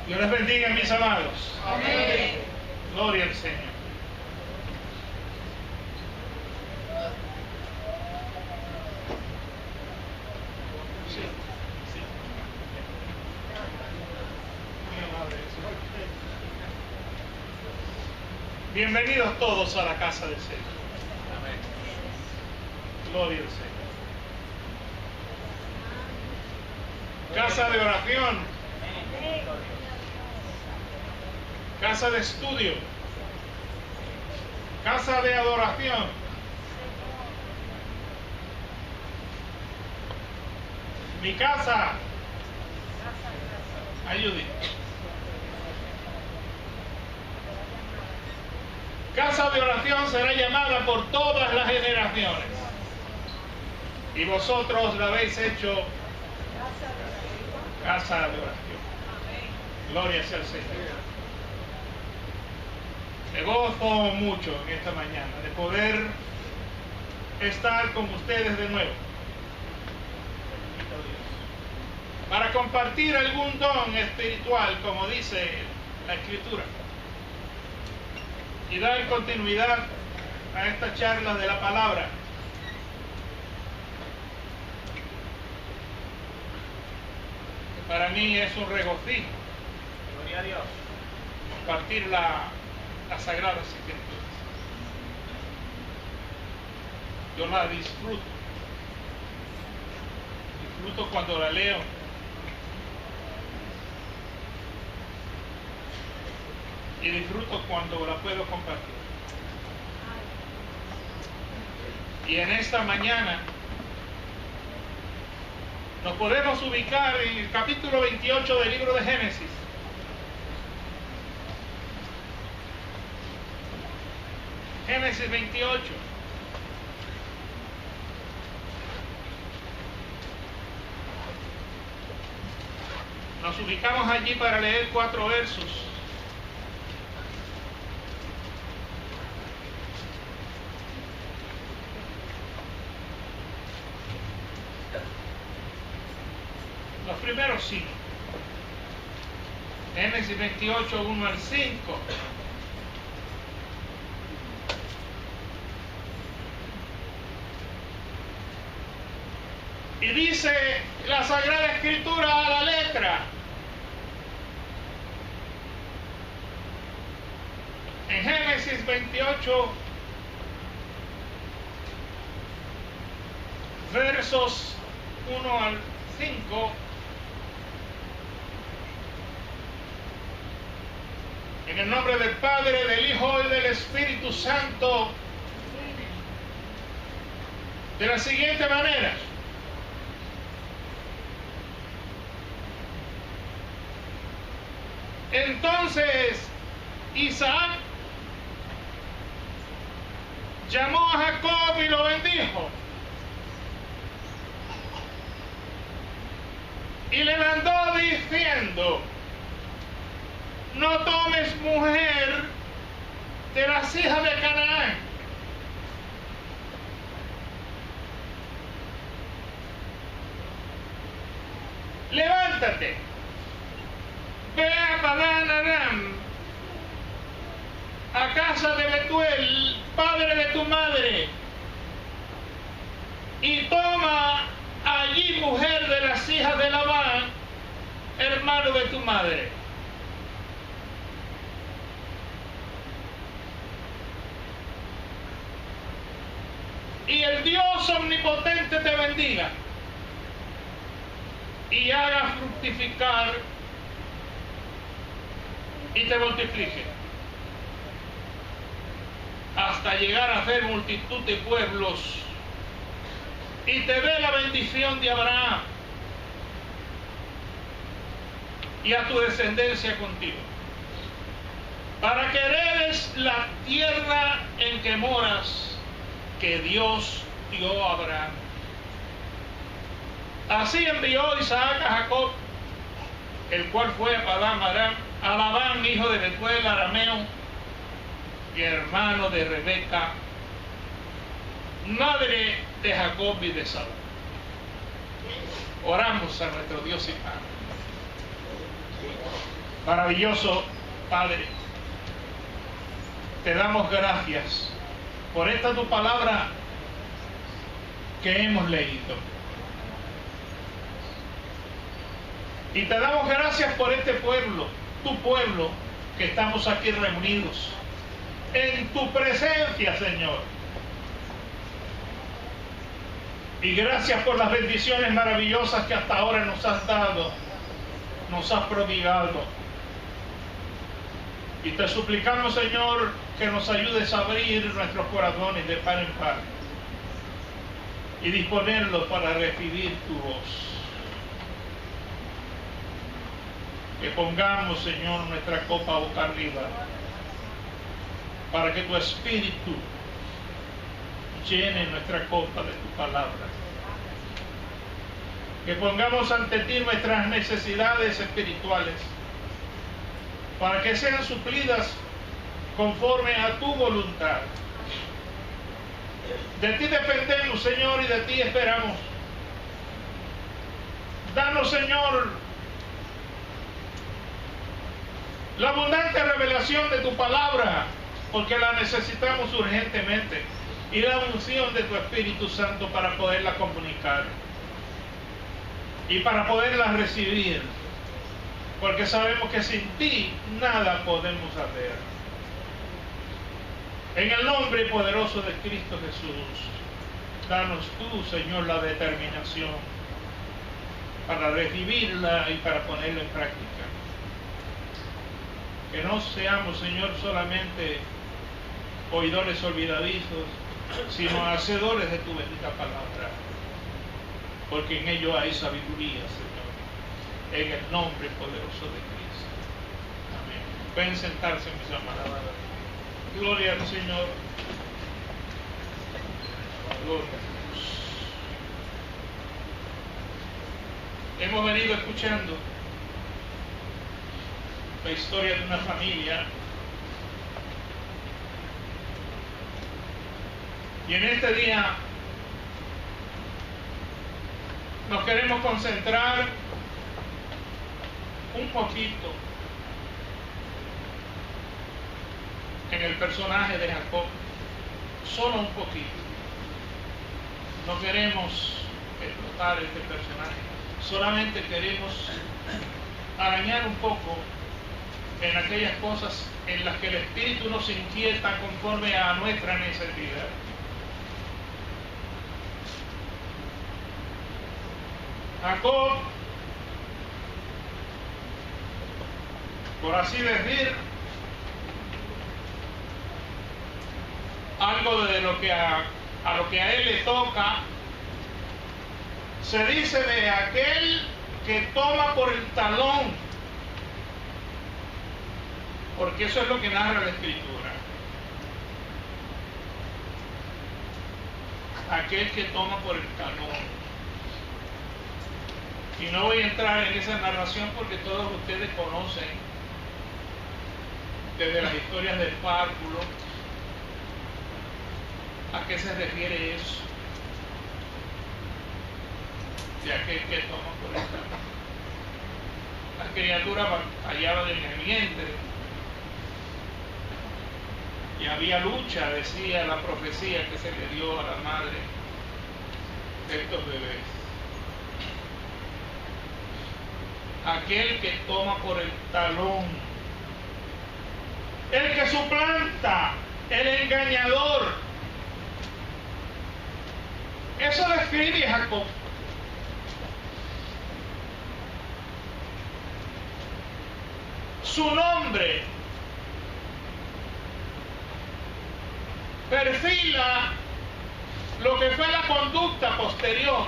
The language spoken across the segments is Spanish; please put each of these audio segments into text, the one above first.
Dios les bendiga, mis amados. Amén. Gloria al Señor. Sí, sí. Muy amable. Bienvenidos todos a la casa del Señor. Amén. Gloria al Señor. Casa de oración. Casa de estudio. Casa de adoración. Mi casa. Ayude. Casa de oración será llamada por todas las generaciones. Y vosotros la habéis hecho casa de oración. Gloria sea al Señor. Me gozo mucho en esta mañana de poder estar con ustedes de nuevo. Para compartir algún don espiritual, como dice la Escritura. Y dar continuidad a esta charla de la palabra. Para mí es un regocijo. Gloria a Dios. Compartir las Sagradas Escrituras. Yo la disfruto. Disfruto cuando la leo. Y disfruto cuando la puedo compartir. Y en esta mañana nos podemos ubicar en el capítulo 28 del libro de Génesis. Génesis 28. Nos ubicamos allí para leer 4 versos. Los primeros 5. Génesis 28, 1 al 5. Y dice la Sagrada Escritura a la letra. En Génesis 28, versos 1 al 5. En el nombre del Padre, del Hijo y del Espíritu Santo. De la siguiente manera. Entonces Isaac llamó a Jacob y lo bendijo. Y le mandó diciendo: no tomes mujer de las hijas de Canaán, levántate, ve a Padán Aram, a casa de Betuel, padre de tu madre, y toma allí mujer de las hijas de Labán, hermano de tu madre. Y el Dios omnipotente te bendiga y haga fructificar y te multiplique hasta llegar a ser multitud de pueblos, y te dé la bendición de Abraham y a tu descendencia contigo, para que heredes la tierra en que moras, que Dios dio a Abraham. Así envió Isaac a Jacob, el cual fue a Padán Aram, a Labán, hijo de Betuel arameo, y hermano de Rebeca, madre de Jacob y de Saúl. Oramos a nuestro Dios y Padre. Maravilloso Padre, te damos gracias por esta tu palabra que hemos leído. Y te damos gracias por este pueblo, tu pueblo, que estamos aquí reunidos en tu presencia, Señor. Y gracias por las bendiciones maravillosas que hasta ahora nos has dado, nos has prodigado. Y te suplicamos, Señor, que nos ayudes a abrir nuestros corazones de par en par y disponerlos para recibir tu voz. Que pongamos, Señor, nuestra copa boca arriba para que tu Espíritu llene nuestra copa de tu palabra. Que pongamos ante ti nuestras necesidades espirituales para que sean suplidas conforme a tu voluntad. De ti dependemos, Señor, y de ti esperamos. Danos, Señor, la abundante revelación de tu palabra, porque la necesitamos urgentemente, y la unción de tu Espíritu Santo para poderla comunicar y para poderla recibir, porque sabemos que sin ti nada podemos hacer. En el nombre poderoso de Cristo Jesús, danos tú, Señor, la determinación para recibirla y para ponerla en práctica. Que no seamos, Señor, solamente oidores olvidadizos, sino hacedores de tu bendita palabra, porque en ello hay sabiduría, Señor, en el nombre poderoso de Cristo. Amén. Pueden sentarse, mis amados. Gloria al Señor. Gloria a Dios. Hemos venido escuchando la historia de una familia, y en este día nos queremos concentrar un poquito en el personaje de Jacob, solo un poquito. No queremos explotar este personaje, solamente queremos arañar un poco en aquellas cosas en las que el Espíritu nos inquieta conforme a nuestra necesidad. Jacob, por así decir, algo de lo que a lo que a él le toca, se dice de aquel que toma por el talón, porque eso es lo que narra la Escritura. Aquel que toma por el talón. Y no voy a entrar en esa narración porque todos ustedes conocen desde las historias del párvulo a qué se refiere eso, de aquel que toma por el talón. La criatura hallaba en el vientre y había lucha, decía la profecía que se le dio a la madre de estos bebés. Aquel que toma por el talón, el que suplanta, el engañador. Eso describe a Jacob. Su nombre perfila lo que fue la conducta posterior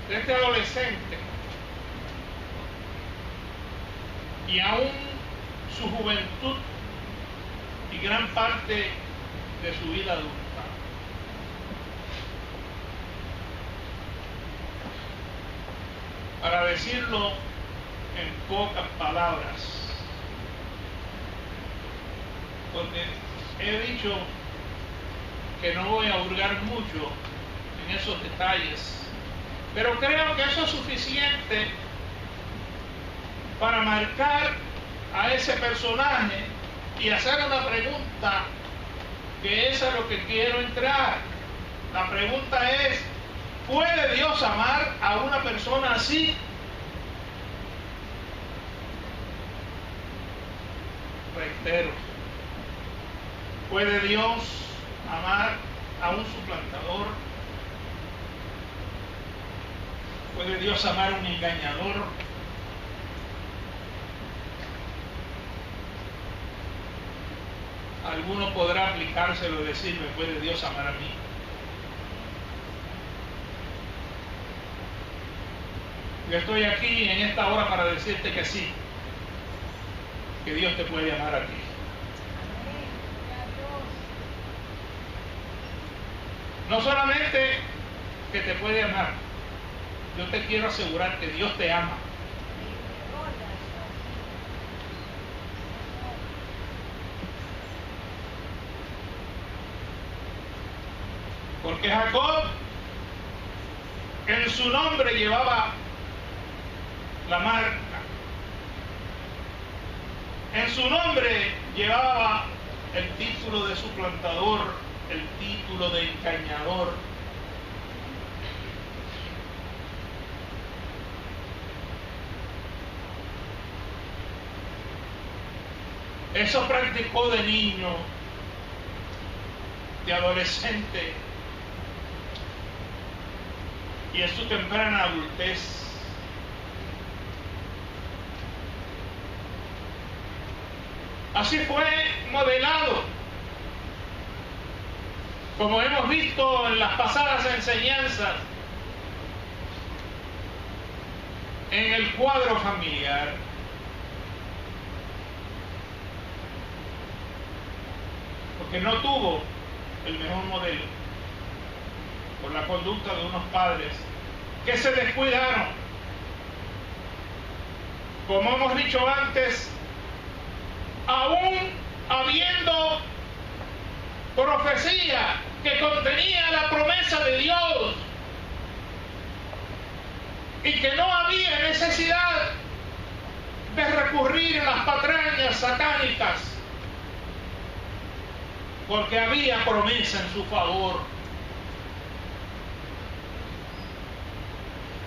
de este adolescente y aún su juventud y gran parte de su vida adulta. Para decirlo en pocas palabras, porque he dicho que no voy a hurgar mucho en esos detalles, pero creo que eso es suficiente para marcar a ese personaje y hacer una pregunta, que es a lo que quiero entrar. La pregunta es: ¿puede Dios amar a una persona así? Reitero, ¿puede Dios amar a un suplantador? ¿Puede Dios amar a un engañador? Alguno podrá aplicárselo y decirme: ¿puede Dios amar a mí? Yo estoy aquí en esta hora para decirte que sí, que Dios te puede amar a ti. No solamente que te puede amar, yo te quiero asegurar que Dios te ama. Porque Jacob en su nombre llevaba la marca. En su nombre llevaba el título de suplantador, el título de engañador. Eso practicó de niño, de adolescente y en su temprana adultez. Así fue modelado, como hemos visto en las pasadas enseñanzas, en el cuadro familiar. Porque no tuvo el mejor modelo por la conducta de unos padres que se descuidaron. Como hemos dicho antes, aún habiendo profecía que contenía la promesa de Dios y que no había necesidad de recurrir a las patrañas satánicas, porque había promesa en su favor,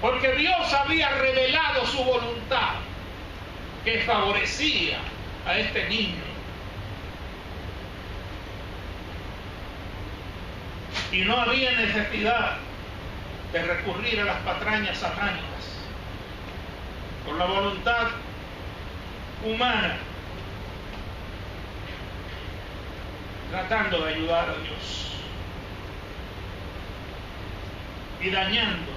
porque Dios había revelado su voluntad que favorecía a este niño. Y no había necesidad de recurrir a las patrañas satánicas por la voluntad humana, tratando de ayudar a Dios y dañando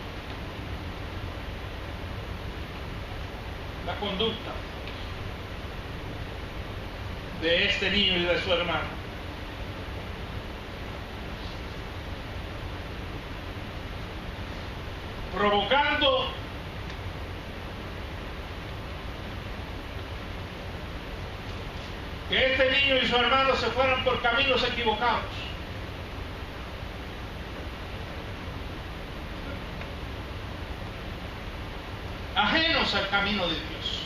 la conducta de este niño y de su hermano. Provocando que este niño y su hermano se fueran por caminos equivocados. Ajenos al camino de Dios.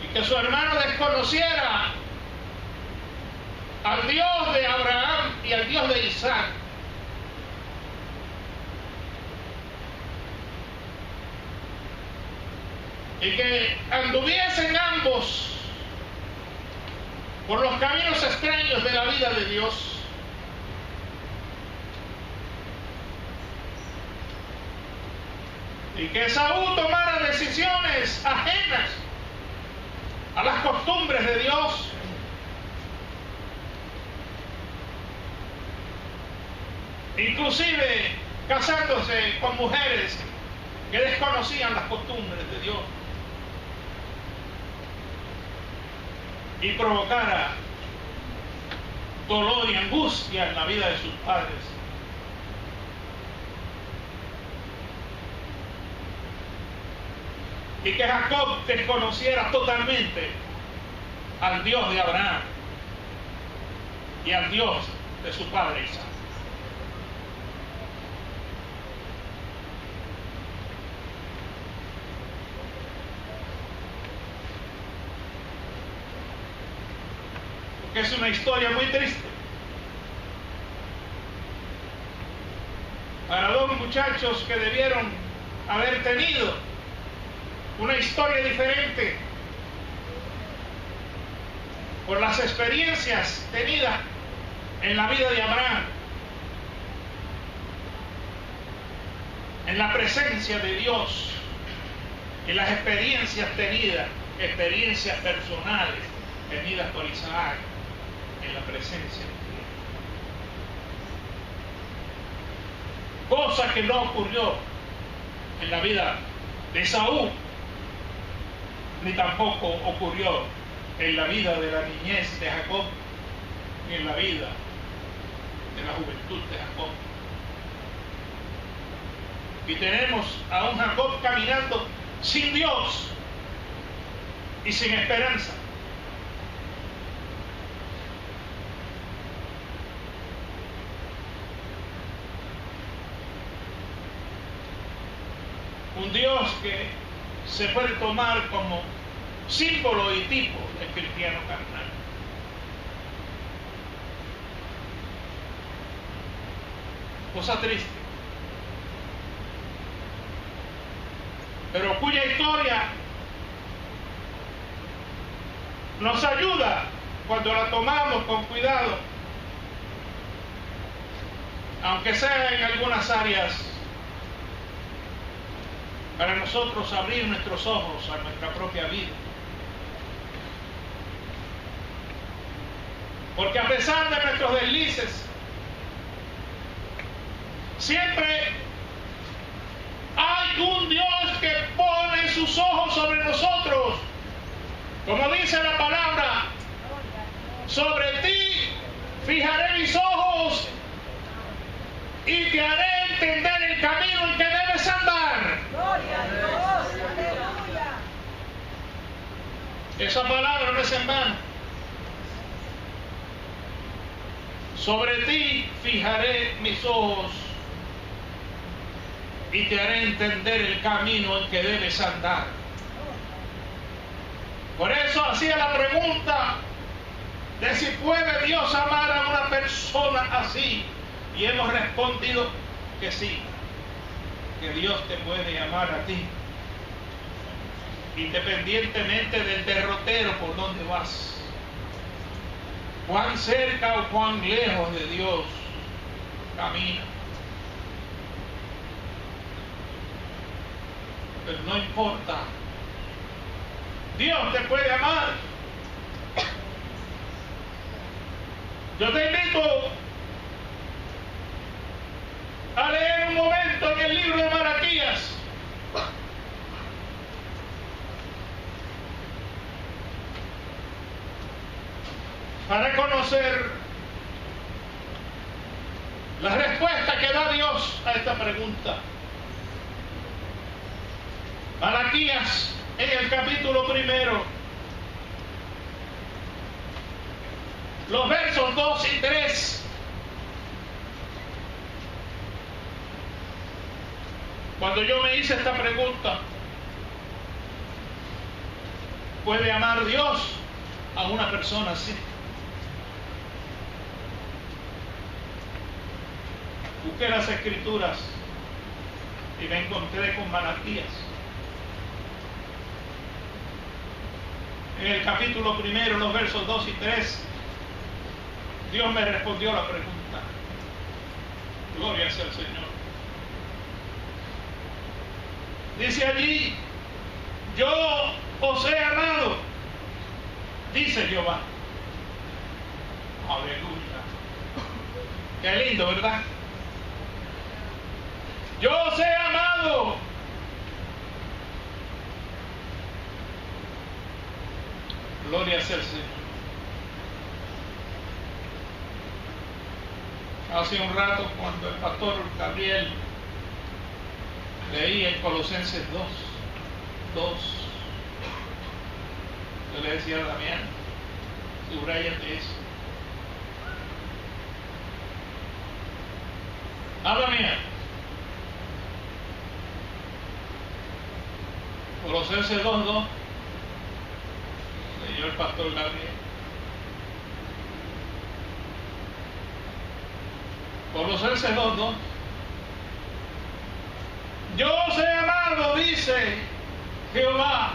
Y que su hermano desconociera al Dios de Abraham y al Dios de Isaac. Y que anduviesen ambos por los caminos extraños de la vida de Dios. Y que Esaú tomara decisiones ajenas a las costumbres de Dios. Inclusive casándose con mujeres que desconocían las costumbres de Dios. Y provocara dolor y angustia en la vida de sus padres. Y que Jacob desconociera totalmente al Dios de Abraham y al Dios de su padre Isaac. porque es una historia muy triste. Para dos muchachos que debieron haber tenido una historia diferente por las experiencias tenidas en la vida de Abraham, en la presencia de Dios, y las experiencias tenidas, experiencias personales tenidas por Isaac en la presencia de Dios. Cosa que no ocurrió en la vida de Esaú, ni tampoco ocurrió en la vida de la niñez de Jacob, ni en la vida de la juventud de Jacob. Y tenemos a un Jacob caminando sin Dios y sin esperanza. Un Dios que se puede tomar como símbolo y tipo del cristiano carnal. Cosa triste, pero cuya historia nos ayuda cuando la tomamos con cuidado, aunque sea en algunas áreas, para nosotros abrir nuestros ojos a nuestra propia vida. Porque a pesar de nuestros deslices, siempre hay un Dios que pone sus ojos sobre nosotros. Como dice la palabra, sobre ti fijaré mis ojos y te haré entender el camino en que debes andar. Gloria a Dios, aleluya. Esa palabra no es en vano. Sobre ti fijaré mis ojos y te haré entender el camino en que debes andar. Por eso hacía la pregunta de si puede Dios amar a una persona así. Y hemos respondido que sí, que Dios te puede amar a ti, independientemente del derrotero por donde vas. Cuán cerca o cuán lejos de Dios camina. Pero no importa. Dios te puede amar. Yo te invito a leer un momento en el libro de Malaquías. Para conocer la respuesta que da Dios a esta pregunta. Malaquías, en el capítulo 1, los versos 2 y 3. Cuando yo me hice esta pregunta, ¿puede amar Dios a una persona así? Busqué las escrituras y me encontré con Malaquías. En el capítulo 1, los versos 2 y 3, Dios me respondió la pregunta. Gloria sea al Señor. Dice allí, yo os he amado, dice Jehová. Aleluya. Qué lindo, ¿verdad? Yo os he amado. Gloria sea al Señor. Hace un rato, cuando el pastor Gabriel leía en Colosenses 2, yo le decía a Damián, subrayate eso. Damián, Colosenses 2:2, leyó el pastor Gabriel. Colosenses 2:2. Yo os he amado, dice Jehová,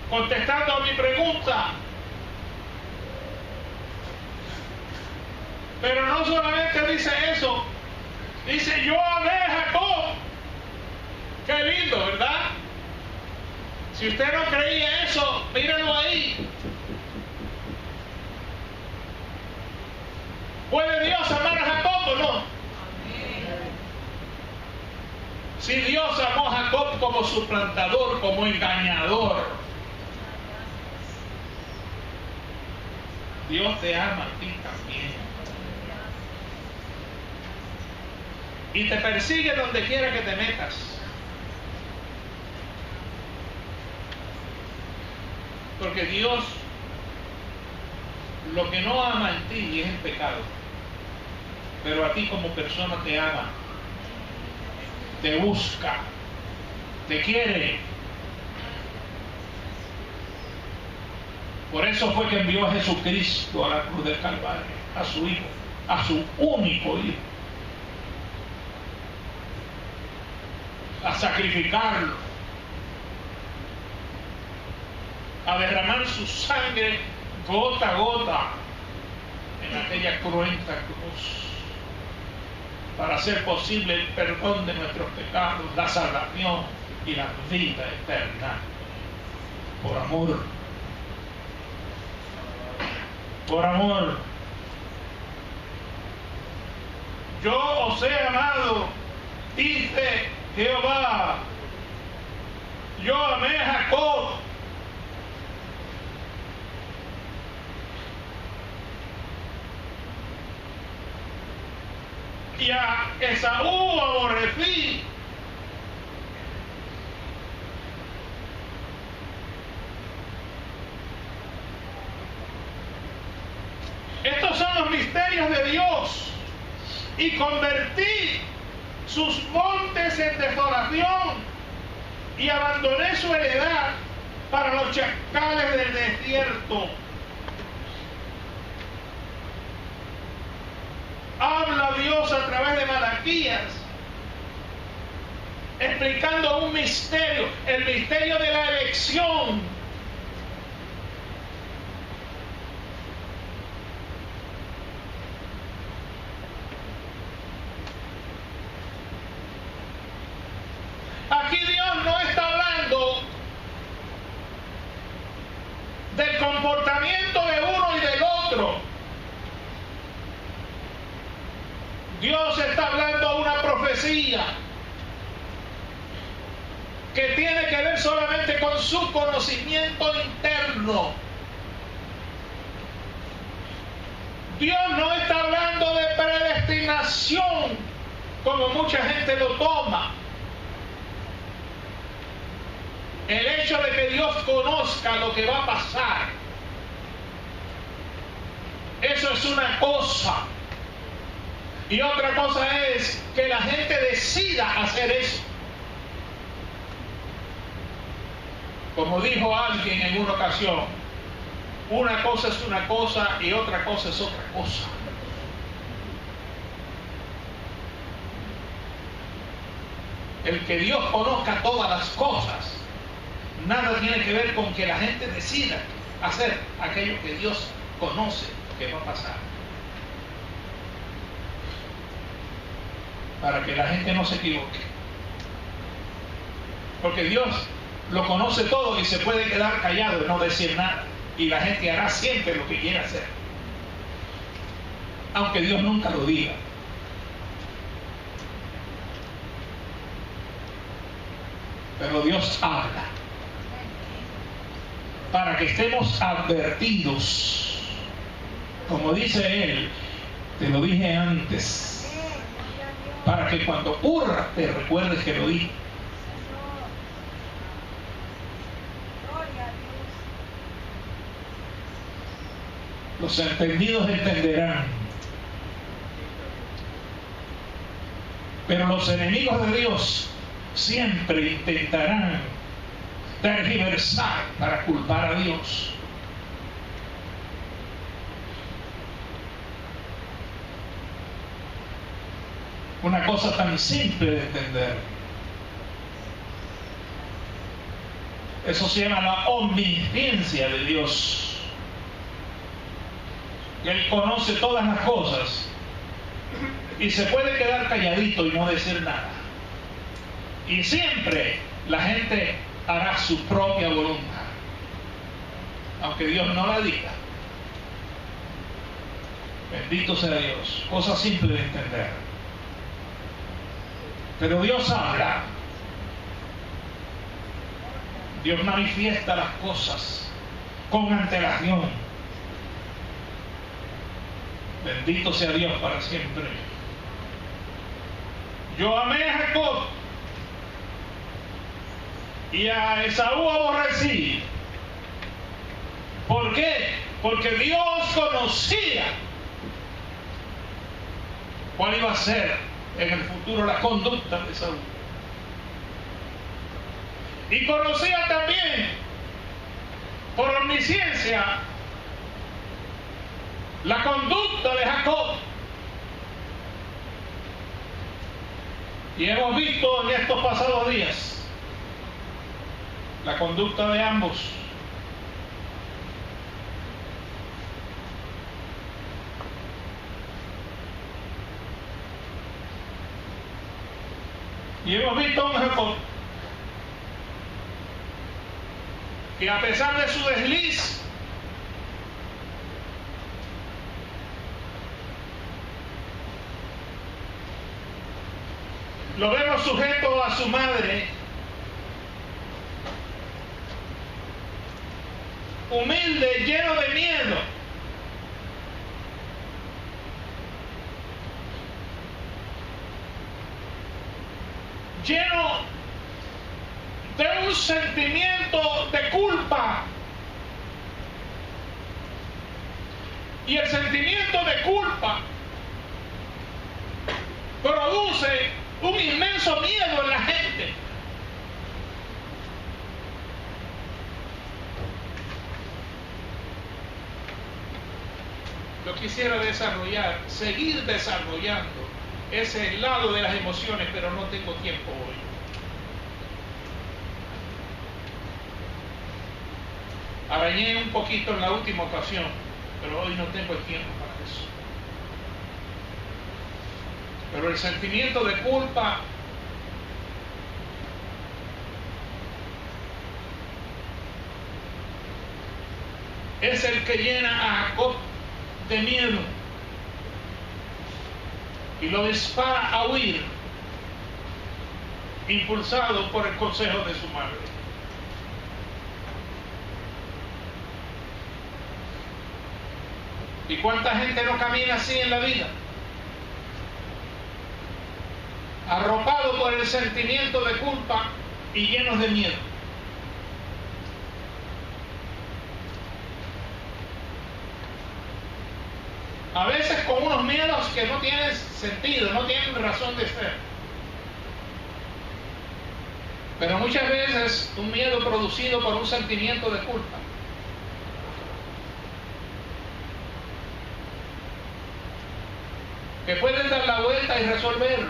contestando a mi pregunta. Pero no solamente dice eso, dice yo amé a Jacob. Qué lindo, ¿verdad? Si usted no creía eso, mírenlo ahí. ¿Puede Dios amar a Jacob o no? Si Dios amó a Jacob como suplantador, como engañador, Dios te ama a ti también. Y te persigue donde quiera que te metas. Porque Dios lo que no ama en ti es el pecado. Pero a ti como persona te ama, te busca, te quiere. Por eso fue que envió a Jesucristo a la cruz del Calvario, a su Hijo, a su único Hijo, a sacrificarlo, a derramar su sangre gota a gota en aquella cruenta cruz, para hacer posible el perdón de nuestros pecados, la salvación y la vida eterna. Por amor. Por amor. Yo os he amado, dice Jehová. Yo amé a Jacob. Y a Esaú aborrecí. Estos son los misterios de Dios. Y convertí sus montes en desolación y abandoné su heredad para los chacales del desierto. Habla Dios a través de Malaquías, explicando un misterio, el misterio de la elección. Aquí Dios no está hablando del comportamiento de uno y del otro. Dios está hablando una profecía que tiene que ver solamente con su conocimiento interno. Dios no está hablando de predestinación como mucha gente lo toma. El hecho de que Dios conozca lo que va a pasar, eso es una cosa. Y otra cosa es que la gente decida hacer eso. Como dijo alguien en una ocasión, una cosa es una cosa y otra cosa es otra cosa. El que Dios conozca todas las cosas, nada tiene que ver con que la gente decida hacer aquello que Dios conoce que va a pasar. Para que la gente no se equivoque. Porque Dios lo conoce todo y se puede quedar callado y no decir nada. Y la gente hará siempre lo que quiera hacer. Aunque Dios nunca lo diga. Pero Dios habla. Para que estemos advertidos. Como dice Él, te lo dije antes. Para que cuando ocurra te recuerdes que lo dije. Los entendidos entenderán. Pero los enemigos de Dios siempre intentarán tergiversar para culpar a Dios. Una cosa tan simple de entender. Eso se llama la omnisciencia de Dios. Él conoce todas las cosas y se puede quedar calladito y no decir nada. Y siempre la gente hará su propia voluntad, aunque Dios no la diga. Bendito sea Dios. Cosa simple de entender. Pero Dios habla. Dios manifiesta las cosas con antelación. Bendito sea Dios para siempre. Yo amé a Jacob y a Esaú aborrecí. ¿Por qué? Porque Dios conocía cuál iba a ser en el futuro la conducta de Esaú. Y conocía también, por omnisciencia, la conducta de Jacob. Y hemos visto en estos pasados días la conducta de ambos. Y hemos visto a un Jacob que, a pesar de su desliz, lo vemos sujeto a su madre, humilde, lleno de miedo. Lleno de un sentimiento de culpa. Y el sentimiento de culpa produce un inmenso miedo en la gente. Yo quisiera desarrollar, seguir desarrollando ese lado de las emociones, pero no tengo tiempo hoy. Arañé un poquito en la última ocasión, pero hoy no tengo el tiempo para eso. Pero el sentimiento de culpa es el que llena a Jacob de miedo y lo dispara a huir, impulsado por el consejo de su madre. ¿Y cuánta gente no camina así en la vida? Arropado por el sentimiento de culpa y llenos de miedo. A veces con unos miedos que no tienen sentido, no tienen razón de ser. Pero muchas veces un miedo producido por un sentimiento de culpa. Que pueden dar la vuelta y resolverlo,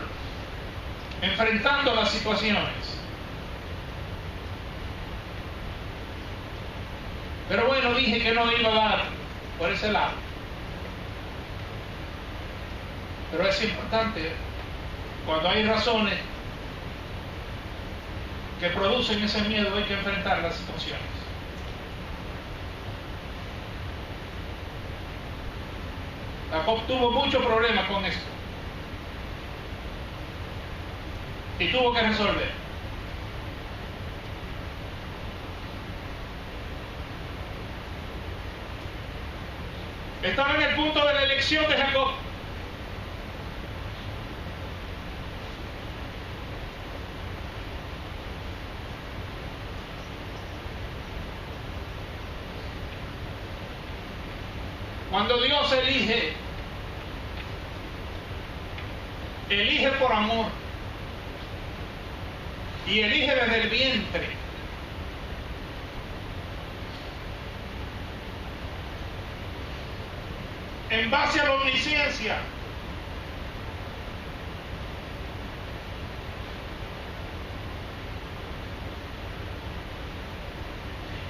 enfrentando las situaciones. Pero bueno, dije que no iba a dar por ese lado. Pero es importante, cuando hay razones que producen ese miedo, hay que enfrentar las situaciones. Jacob tuvo mucho problema con esto y tuvo que resolver. Estaba en el punto de la elección de Jacob. Cuando Dios elige por amor y elige desde el vientre. En base a la omnisciencia,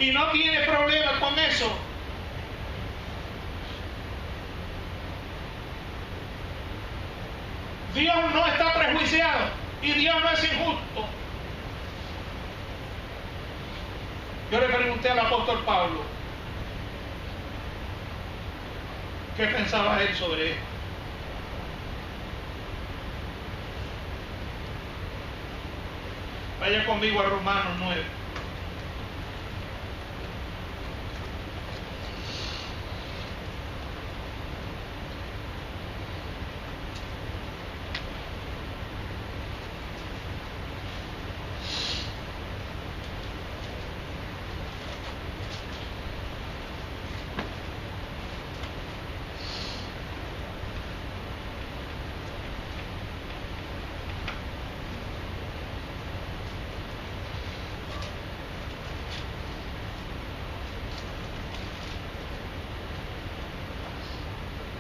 y no tiene problema con eso. Dios no está prejuiciado y Dios no es injusto. Yo le pregunté al apóstol Pablo qué pensaba él sobre esto. Vaya conmigo a Romanos 9.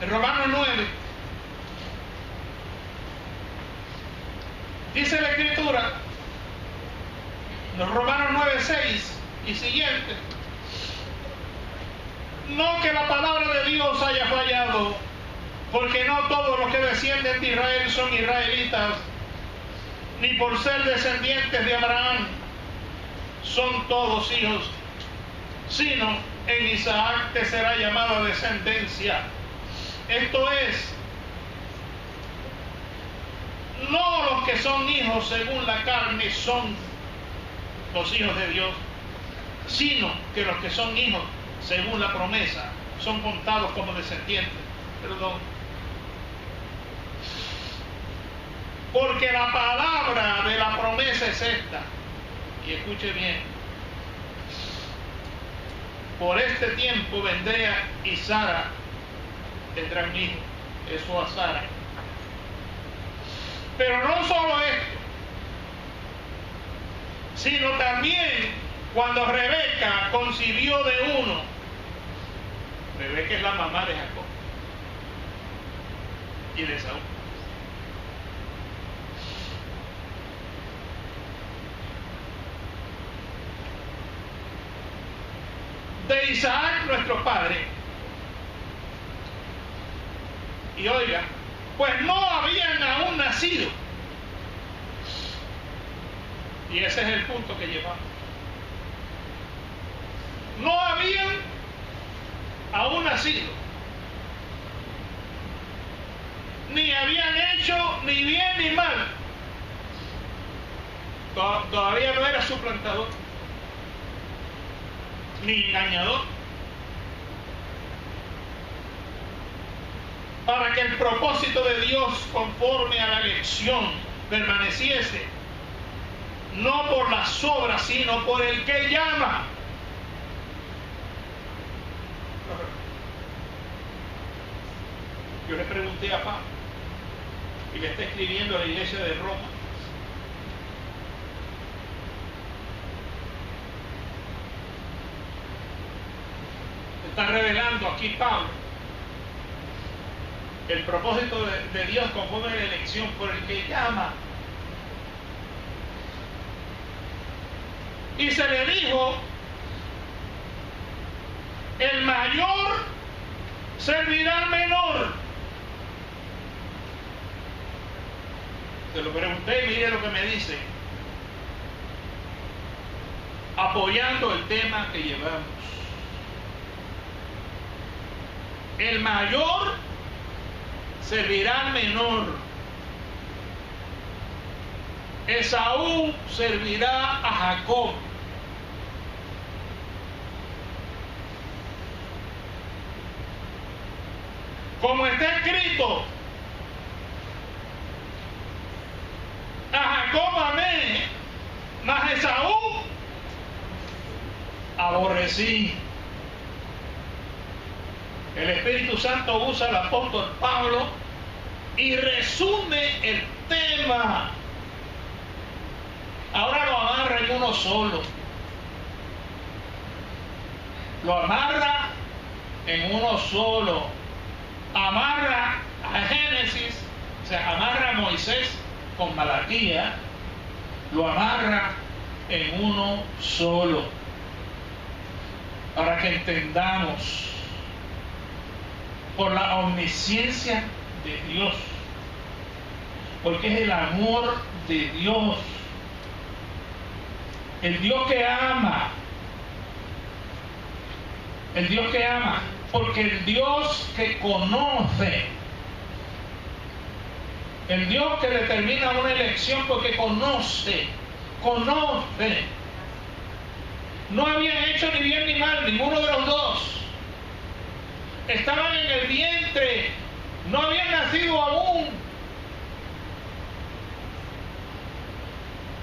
En Romanos 9 dice la Escritura, los Romanos 9:6 y siguiente, no que la palabra de Dios haya fallado, porque no todos los que descienden de Israel son israelitas, ni por ser descendientes de Abraham son todos hijos, sino en Isaac te será llamada descendencia. Esto es, no los que son hijos según la carne son los hijos de Dios, sino que los que son hijos según la promesa son contados como descendientes. Perdón. Porque la palabra de la promesa es esta, y escuche bien: por este tiempo vendré y Sara tendrá un hijo. Eso a Sara. Pero no solo esto, sino también cuando Rebeca concibió de uno. Rebeca es la mamá de Jacob y de Saúl. De Isaac nuestro padre. Y oiga, pues no habían aún nacido. Y ese es el punto que llevamos. No habían aún nacido. Ni habían hecho ni bien ni mal. Todavía no era suplantador, ni engañador. Para que el propósito de Dios conforme a la elección permaneciese, no por las obras, sino por el que llama. Yo le pregunté a Pablo, y le está escribiendo a la iglesia de Roma, está revelando aquí Pablo el propósito de Dios conforme a la elección por el que llama. Y se le dijo: el mayor servirá al menor. Se lo pregunté y mire lo que me dice, apoyando el tema que llevamos. El mayor servirá al menor. Esaú servirá a Jacob. Como está escrito: a Jacob amé, mas Esaú aborrecí. El Espíritu Santo usa al apóstol Pablo y resume el tema. Ahora lo amarra en uno solo. Lo amarra en uno solo. Amarra a Génesis, o sea, amarra a Moisés con Malaquías, lo amarra en uno solo. para que entendamos por la omnisciencia de Dios, porque es el amor de Dios, el Dios que ama, porque el Dios que conoce, el Dios que determina una elección porque conoce, no habían hecho ni bien ni mal, ninguno de los dos. Estaban en el vientre, no habían nacido aún.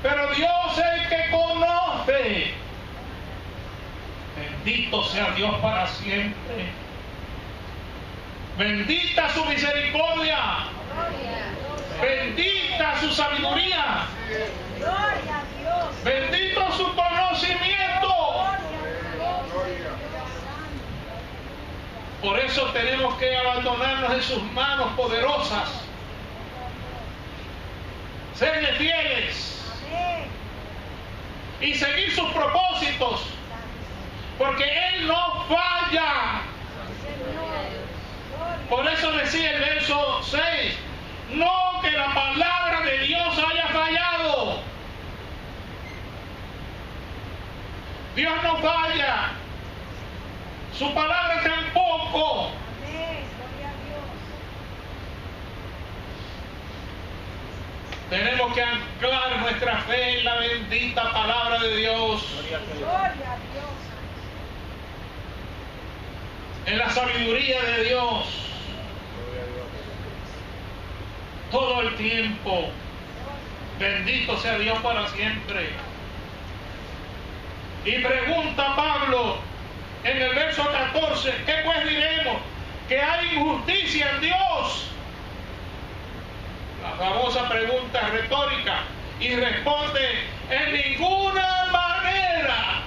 Pero Dios es el que conoce. Bendito sea Dios para siempre. Bendita su misericordia. Bendita su sabiduría. Bendito su conocimiento. Por eso tenemos que abandonarnos en sus manos poderosas. Serle fieles. Y seguir sus propósitos. Porque Él no falla. Por eso decía el verso 6. No que la palabra de Dios haya fallado. Dios no falla. Su palabra tampoco. Tenemos que anclar nuestra fe en la bendita palabra de Dios. En la sabiduría de Dios. Todo el tiempo. Bendito sea Dios para siempre. Y pregunta Pablo en el verso 14, ¿qué pues diremos? ¿Que hay injusticia en Dios? La famosa pregunta retórica. Y responde, en ninguna manera.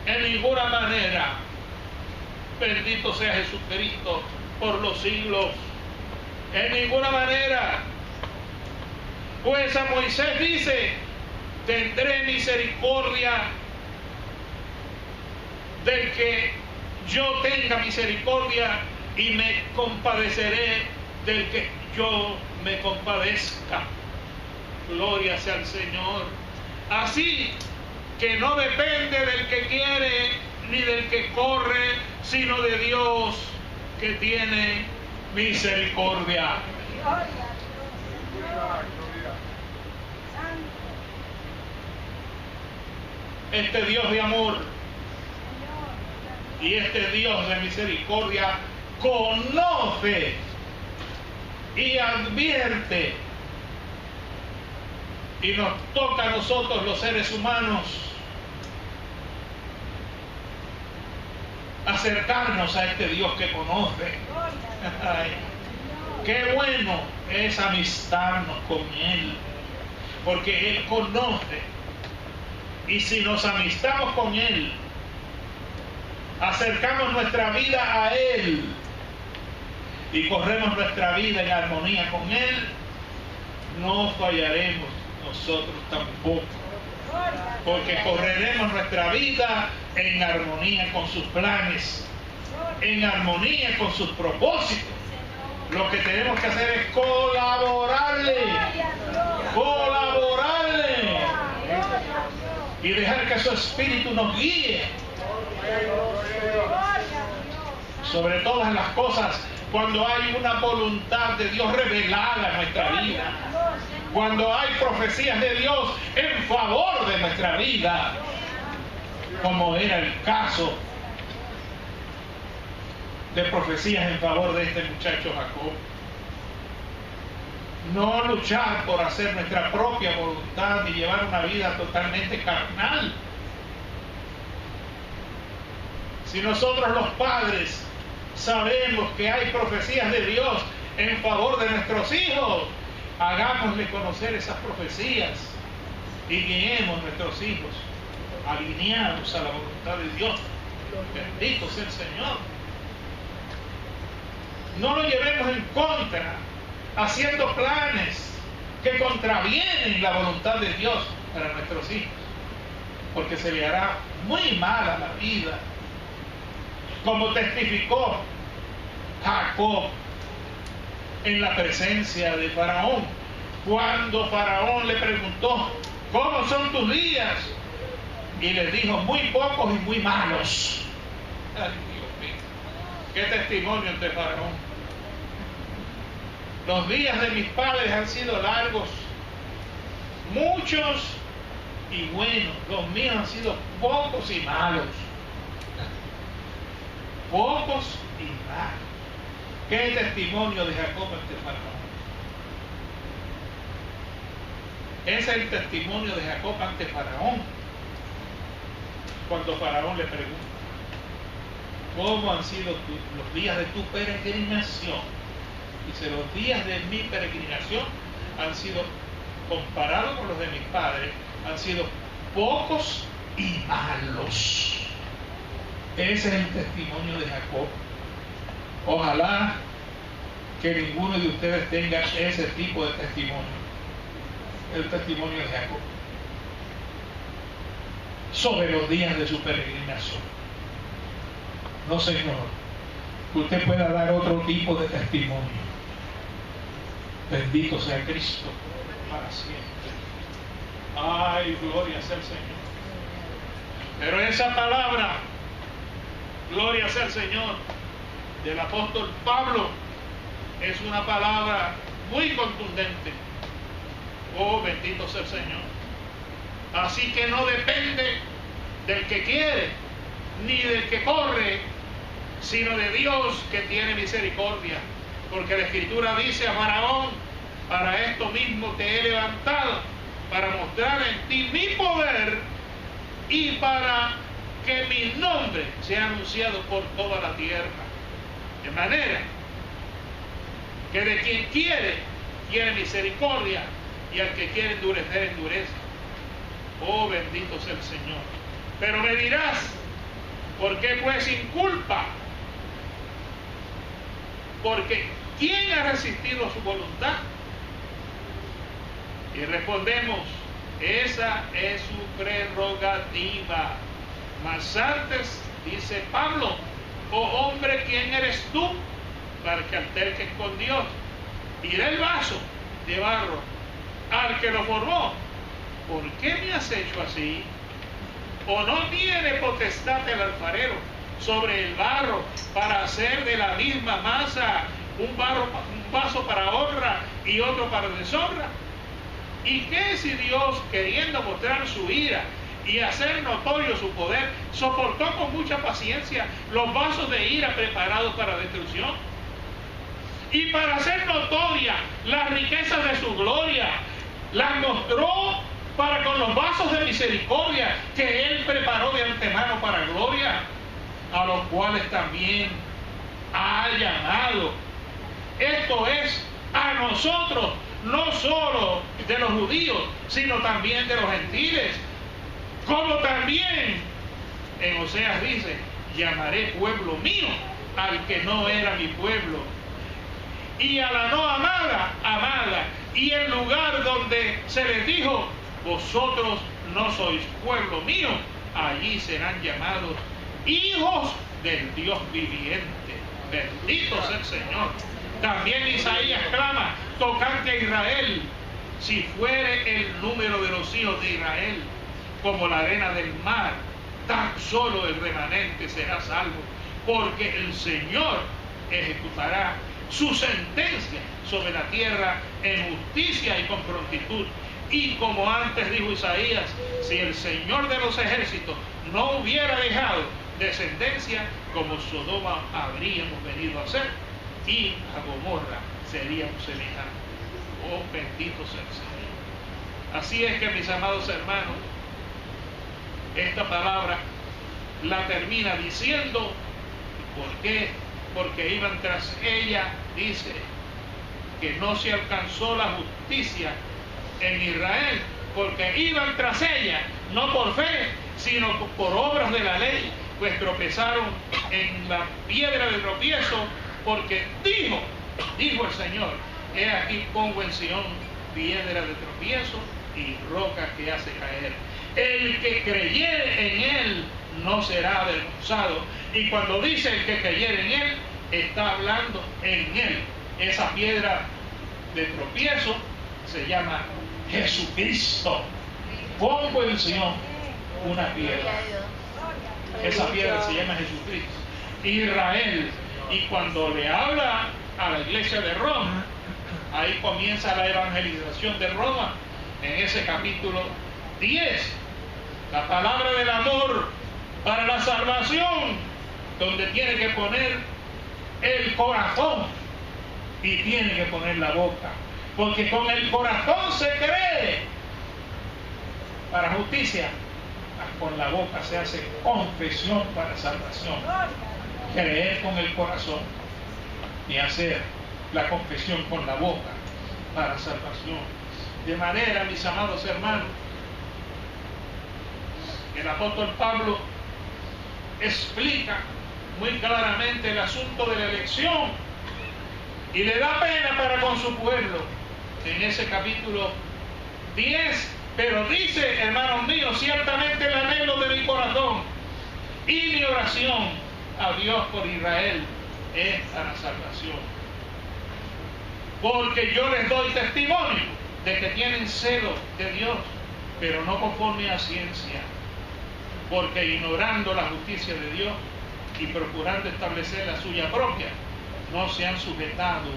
En ninguna manera. Bendito sea Jesucristo por los siglos. En ninguna manera. Pues a Moisés dice, tendré misericordia del que yo tenga misericordia y me compadeceré del que yo me compadezca. Gloria sea al Señor. Así que no depende del que quiere ni del que corre, sino de Dios que tiene misericordia. Este Dios de amor y este Dios de misericordia conoce y advierte, y nos toca a nosotros los seres humanos acercarnos a este Dios que conoce. Ay, qué bueno es amistarnos con Él, porque Él conoce. Y si nos amistamos con Él, acercamos nuestra vida a Él y corremos nuestra vida en armonía con Él, no fallaremos nosotros tampoco, porque correremos nuestra vida en armonía con sus planes, en armonía con sus propósitos. Lo que tenemos que hacer es colaborarle y dejar que su espíritu nos guíe sobre todas las cosas. Cuando hay una voluntad de Dios revelada en nuestra vida, cuando hay profecías de Dios en favor de nuestra vida, como era el caso de profecías en favor de este muchacho Jacob. No luchar por hacer nuestra propia voluntad y llevar una vida totalmente carnal. Si nosotros los padres sabemos que hay profecías de Dios en favor de nuestros hijos, hagámosle conocer esas profecías y guiemos nuestros hijos alineados a la voluntad de Dios. Bendito sea el Señor. No lo llevemos en contra, haciendo planes que contravienen la voluntad de Dios para nuestros hijos. porque se le hará muy mala la vida, como testificó Jacob en la presencia de Faraón, cuando Faraón le preguntó: ¿cómo son tus días? Y le dijo: muy pocos y muy malos. Ay, Dios mío, qué testimonio ante Faraón. Los días de mis padres han sido largos, muchos y buenos. Los míos han sido pocos y malos. Pocos y malos. Qué testimonio de Jacob ante Faraón. Ese es el testimonio de Jacob ante Faraón. Cuando Faraón le pregunta: ¿cómo han sido los días de tu peregrinación? Dice: los días de mi peregrinación han sido, comparados con los de mis padres, han sido pocos y malos. Ese es el testimonio de Jacob. Ojalá que ninguno de ustedes tenga ese tipo de testimonio. El testimonio de Jacob sobre los días de su peregrinación. No, Señor, que usted pueda dar otro tipo de testimonio. Bendito sea Cristo para siempre. Ay, gloria sea el Señor. Pero esa palabra, gloria sea el Señor, del apóstol Pablo, es una palabra muy contundente. Oh, bendito sea el Señor. Así que no depende del que quiere, ni del que corre, sino de Dios que tiene misericordia. Porque la Escritura dice a Faraón: para esto mismo te he levantado, para mostrar en ti mi poder y para que mi nombre sea anunciado por toda la tierra. De manera que de quien quiere misericordia, y al que quiere endurecer, endurece. Oh, bendito sea el Señor. Pero me dirás: ¿por qué pues sin culpa? Porque ¿quién ha resistido a su voluntad? Y respondemos: esa es su prerrogativa. Mas antes, dice Pablo: oh hombre, ¿quién eres tú para que alterques con Dios? Dirá el vaso de barro al que lo formó: ¿por qué me has hecho así? ¿O no tiene potestad el alfarero sobre el barro para hacer de la misma masa un vaso para honra y otro para deshonra? ¿Y qué si Dios, queriendo mostrar su ira y hacer notorio su poder, soportó con mucha paciencia los vasos de ira preparados para destrucción? Y para hacer notoria las riquezas de su gloria, las mostró para con los vasos de misericordia que Él preparó de antemano para gloria, a los cuales también ha llamado. Esto es, a nosotros, no solo de los judíos, sino también de los gentiles. Como también en Oseas dice: llamaré pueblo mío al que no era mi pueblo, y a la no amada, amada. Y el lugar donde se les dijo: vosotros no sois pueblo mío, allí serán llamados hijos del Dios viviente. Bendito sea el Señor. También Isaías clama tocante a Israel: si fuere el número de los hijos de Israel como la arena del mar, tan solo el remanente será salvo, porque el Señor ejecutará su sentencia sobre la tierra en justicia y con prontitud. Y como antes dijo Isaías: si el Señor de los ejércitos no hubiera dejado descendencia, como Sodoma habríamos venido a ser, y a Gomorra seríamos semejantes. Oh, bendito sea el Señor. Así es que, mis amados hermanos, esta palabra la termina diciendo: ¿por qué? Porque iban tras ella, dice, que no se alcanzó la justicia en Israel, porque iban tras ella, no por fe, sino por obras de la ley, pues tropezaron en la piedra de tropiezo, porque dijo el Señor: he aquí pongo en Sión piedra de tropiezo y roca que hace caer, el que creyere en él no será avergonzado. Y cuando dice el que creyere en él, está hablando en él. Esa piedra de tropiezo se llama Jesucristo. Pongo en Sion una piedra. Esa piedra se llama Jesucristo. Israel. Y cuando le habla a la iglesia de Roma, ahí comienza la evangelización de Roma, en ese capítulo 10. La palabra del amor para la salvación, donde tiene que poner el corazón y tiene que poner la boca. Porque con el corazón se cree para justicia, con la boca se hace confesión para salvación. Creer con el corazón y hacer la confesión con la boca para salvación. De manera, mis amados hermanos, el apóstol Pablo explica muy claramente el asunto de la elección y le da pena para con su pueblo en ese capítulo 10. Pero dice, hermanos míos, ciertamente el anhelo de mi corazón y mi oración a Dios por Israel es para salvación. Porque yo les doy testimonio de que tienen celo de Dios, pero no conforme a ciencia, porque ignorando la justicia de Dios y procurando establecer la suya propia, no se han sujetado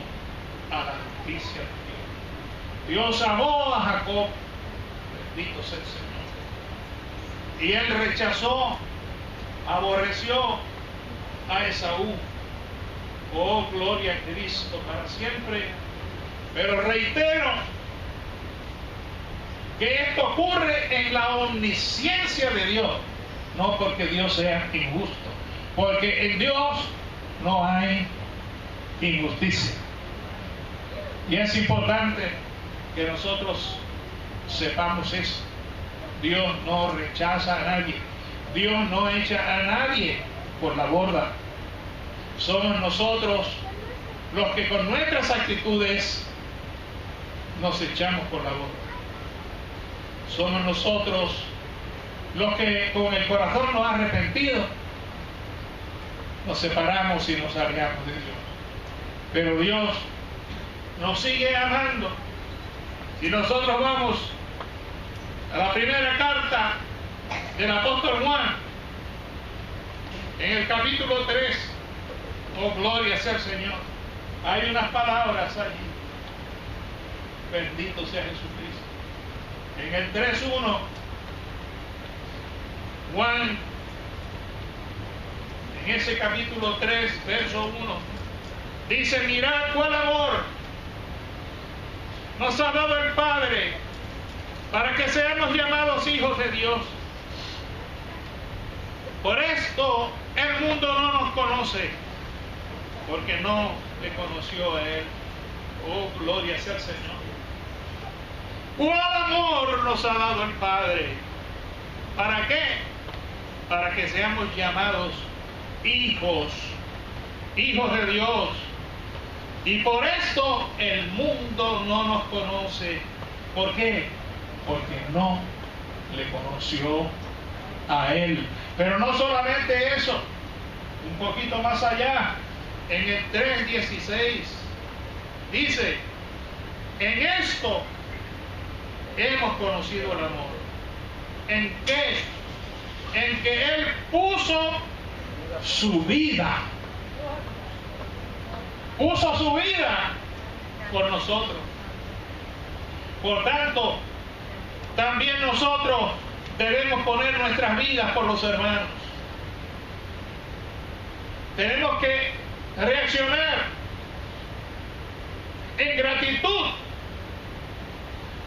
a la justicia de Dios. Dios amó a Jacob, bendito sea el Señor, y él rechazó, aborreció a Esaú. Oh, gloria a Cristo para siempre. Pero reitero que esto ocurre en la omnisciencia de Dios, no porque Dios sea injusto, porque en Dios no hay injusticia. Y es importante que nosotros sepamos eso. Dios no rechaza a nadie, Dios no echa a nadie por la borda. Somos nosotros los que con nuestras actitudes nos echamos por la borda. Somos nosotros los que con el corazón no arrepentido nos separamos y nos alejamos de Dios. Pero Dios nos sigue amando. Y nosotros vamos a la primera carta del apóstol Juan, en el capítulo 3. Oh, gloria sea el Señor. Hay unas palabras allí. Bendito sea Jesucristo. En el 3:1, Juan, en ese capítulo 3, verso 1, dice: mirad cuál amor nos ha dado el Padre para que seamos llamados hijos de Dios. Por esto el mundo no nos conoce, porque no le conoció a Él. Oh, gloria sea el Señor. ¿Cuál amor nos ha dado el Padre? ¿Para qué? Para que seamos llamados hijos de Dios. Y por esto el mundo no nos conoce. ¿Por qué? Porque no le conoció a Él. Pero no solamente eso, un poquito más allá, en el 3:16, dice: en esto hemos conocido el amor. ¿En qué? En que Él puso su vida. Puso su vida por nosotros. Por tanto, también nosotros debemos poner nuestras vidas por los hermanos. Tenemos que reaccionar en gratitud.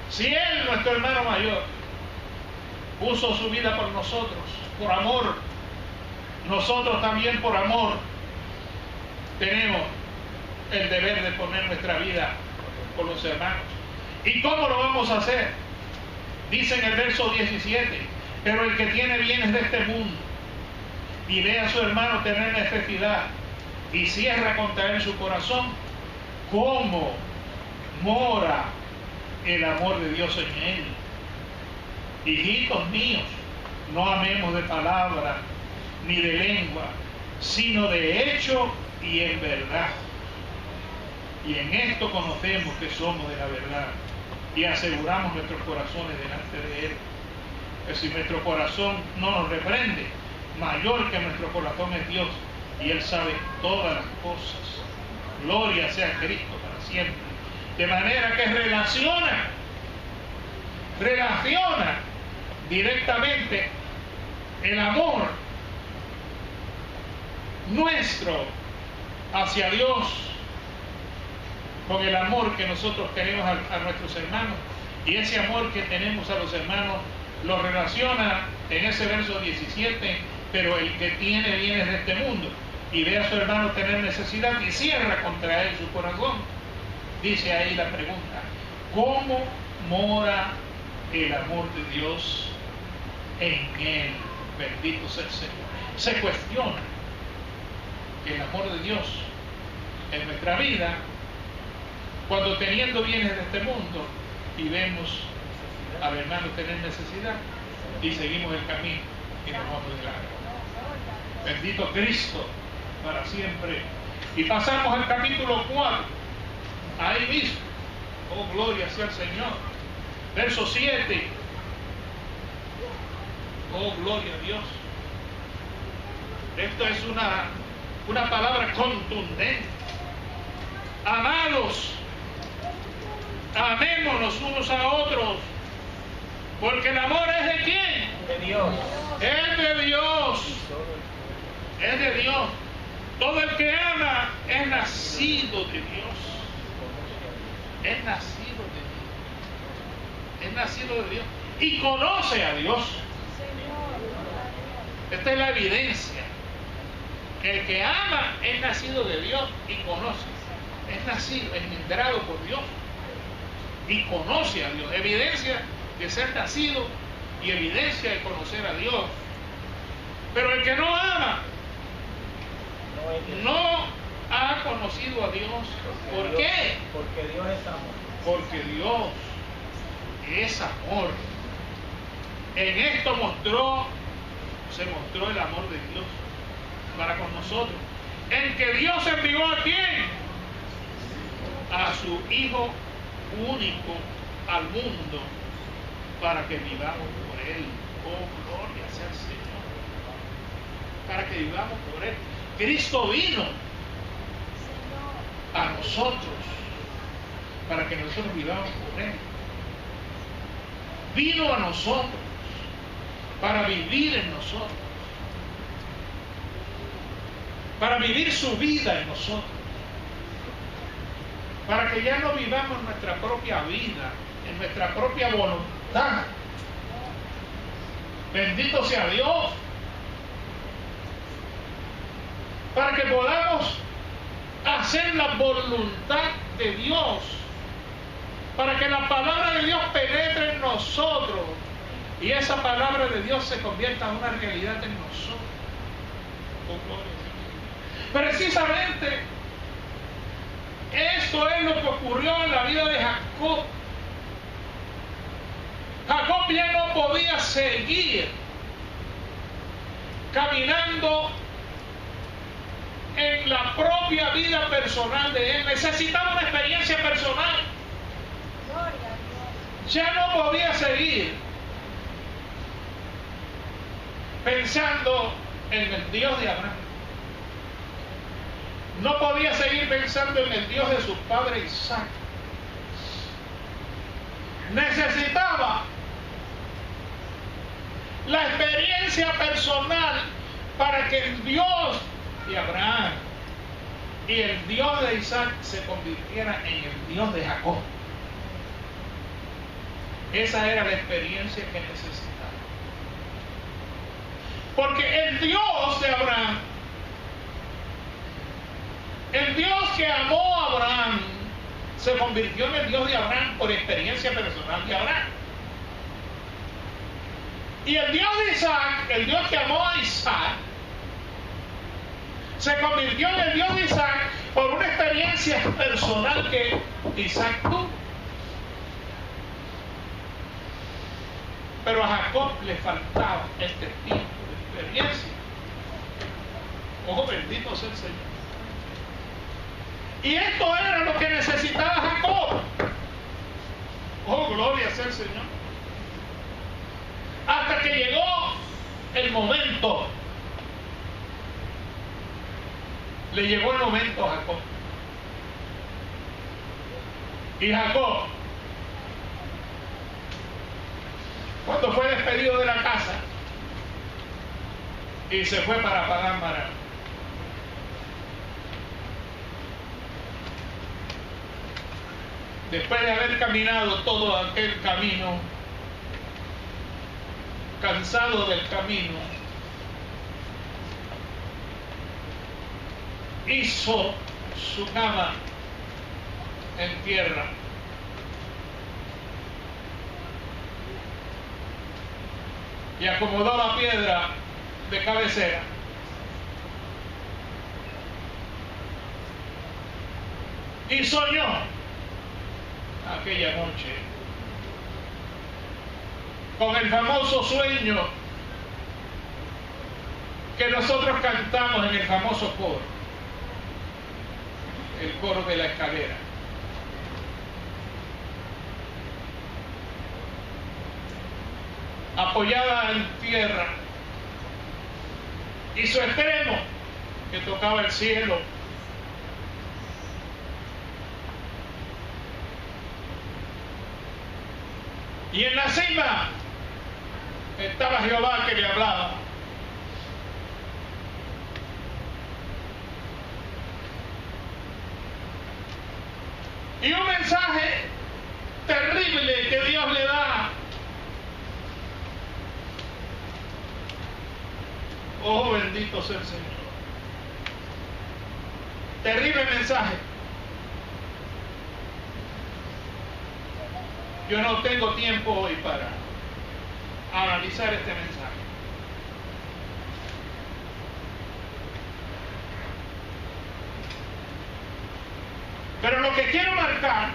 Si Él, nuestro hermano mayor, puso su vida por nosotros, por amor, nosotros también por amor tenemos el deber de poner nuestra vida por los hermanos. ¿Y cómo lo vamos a hacer? Dice en el verso 17: pero el que tiene bienes de este mundo y ve a su hermano tener necesidad y cierra contra él su corazón, ¿cómo mora el amor de Dios en él? hijitos míos, no amemos de palabra ni de lengua, sino de hecho y en verdad. Y en esto conocemos que somos de la verdad y aseguramos nuestros corazones delante de Él. Que si nuestro corazón no nos reprende, mayor que nuestro corazón es Dios, y Él sabe todas las cosas. Gloria sea a Cristo para siempre. De manera que relaciona directamente el amor nuestro hacia Dios con el amor que nosotros tenemos a nuestros hermanos, y ese amor que tenemos a los hermanos lo relaciona en ese verso 17, pero el que tiene bienes de este mundo y ve a su hermano tener necesidad y cierra contra él su corazón. Dice ahí la pregunta: ¿cómo mora el amor de Dios en él? Bendito sea el Señor. Se cuestiona el amor de Dios en nuestra vida cuando, teniendo bienes de este mundo y vemos al hermano tener necesidad, y seguimos el camino y nos vamos de largo. Bendito Cristo para siempre. Y pasamos al capítulo 4, ahí mismo. Oh, gloria sea el Señor. Verso 7. Oh, gloria a Dios. Esto es una palabra contundente. Amados, amémonos unos a otros, porque el amor es de ¿quién? De Dios. Es de Dios. Es de Dios. Todo el que ama es nacido de Dios. Es nacido de Dios. Es nacido de Dios. Y conoce a Dios. Esta es la evidencia. El que ama es nacido de Dios y conoce. Es nacido, es engendrado por Dios. Y conoce a Dios. Evidencia de ser nacido y evidencia de conocer a Dios. Pero el que no ama no ha conocido a Dios. ¿Por qué? Porque Dios es amor. Porque Dios es amor. En esto se mostró el amor de Dios para con nosotros. En que Dios envió ¿a quién? A su Hijo único al mundo para que vivamos por Él. Oh, gloria sea el Señor. Para que vivamos por Él. Cristo vino a nosotros para que nosotros vivamos por Él. Vino a nosotros para vivir en nosotros, para vivir su vida en nosotros, para que ya no vivamos nuestra propia vida, en nuestra propia voluntad. Bendito sea Dios. Para que podamos hacer la voluntad de Dios, para que la palabra de Dios penetre en nosotros y esa palabra de Dios se convierta en una realidad en nosotros. Precisamente esto es lo que ocurrió en la vida de Jacob. Jacob ya no podía seguir caminando en la propia vida personal de él. Necesitaba una experiencia personal. Ya no podía seguir pensando en el Dios de Abraham. No podía seguir pensando en el Dios de su padre Isaac. Necesitaba la experiencia personal para que el Dios de Abraham y el Dios de Isaac se convirtiera en el Dios de Jacob. Esa era la experiencia que necesitaba. Porque el Dios de Abraham, el Dios que amó a Abraham, se convirtió en el Dios de Abraham por experiencia personal de Abraham. Y el Dios de Isaac, el Dios que amó a Isaac, se convirtió en el Dios de Isaac por una experiencia personal que Isaac tuvo. Pero a Jacob le faltaba este tipo de experiencia. Oh, bendito sea el Señor. Y esto era lo que necesitaba Jacob. Oh, gloria sea el Señor. Hasta que llegó el momento. Le llegó el momento a Jacob. Y Jacob, cuando fue despedido de la casa y se fue para Padán Aram, después de haber caminado todo aquel camino, cansado del camino, hizo su cama en tierra y acomodó la piedra de cabecera y soñó aquella noche con el famoso sueño que nosotros cantamos en el famoso coro, el coro de la escalera. Apoyada en tierra y su extremo que tocaba el cielo, y en la cima estaba Jehová que le hablaba. Y un mensaje terrible que Dios le da. Oh, bendito sea el Señor. Terrible mensaje. Yo no tengo tiempo hoy para analizar este mensaje. Pero lo que quiero marcar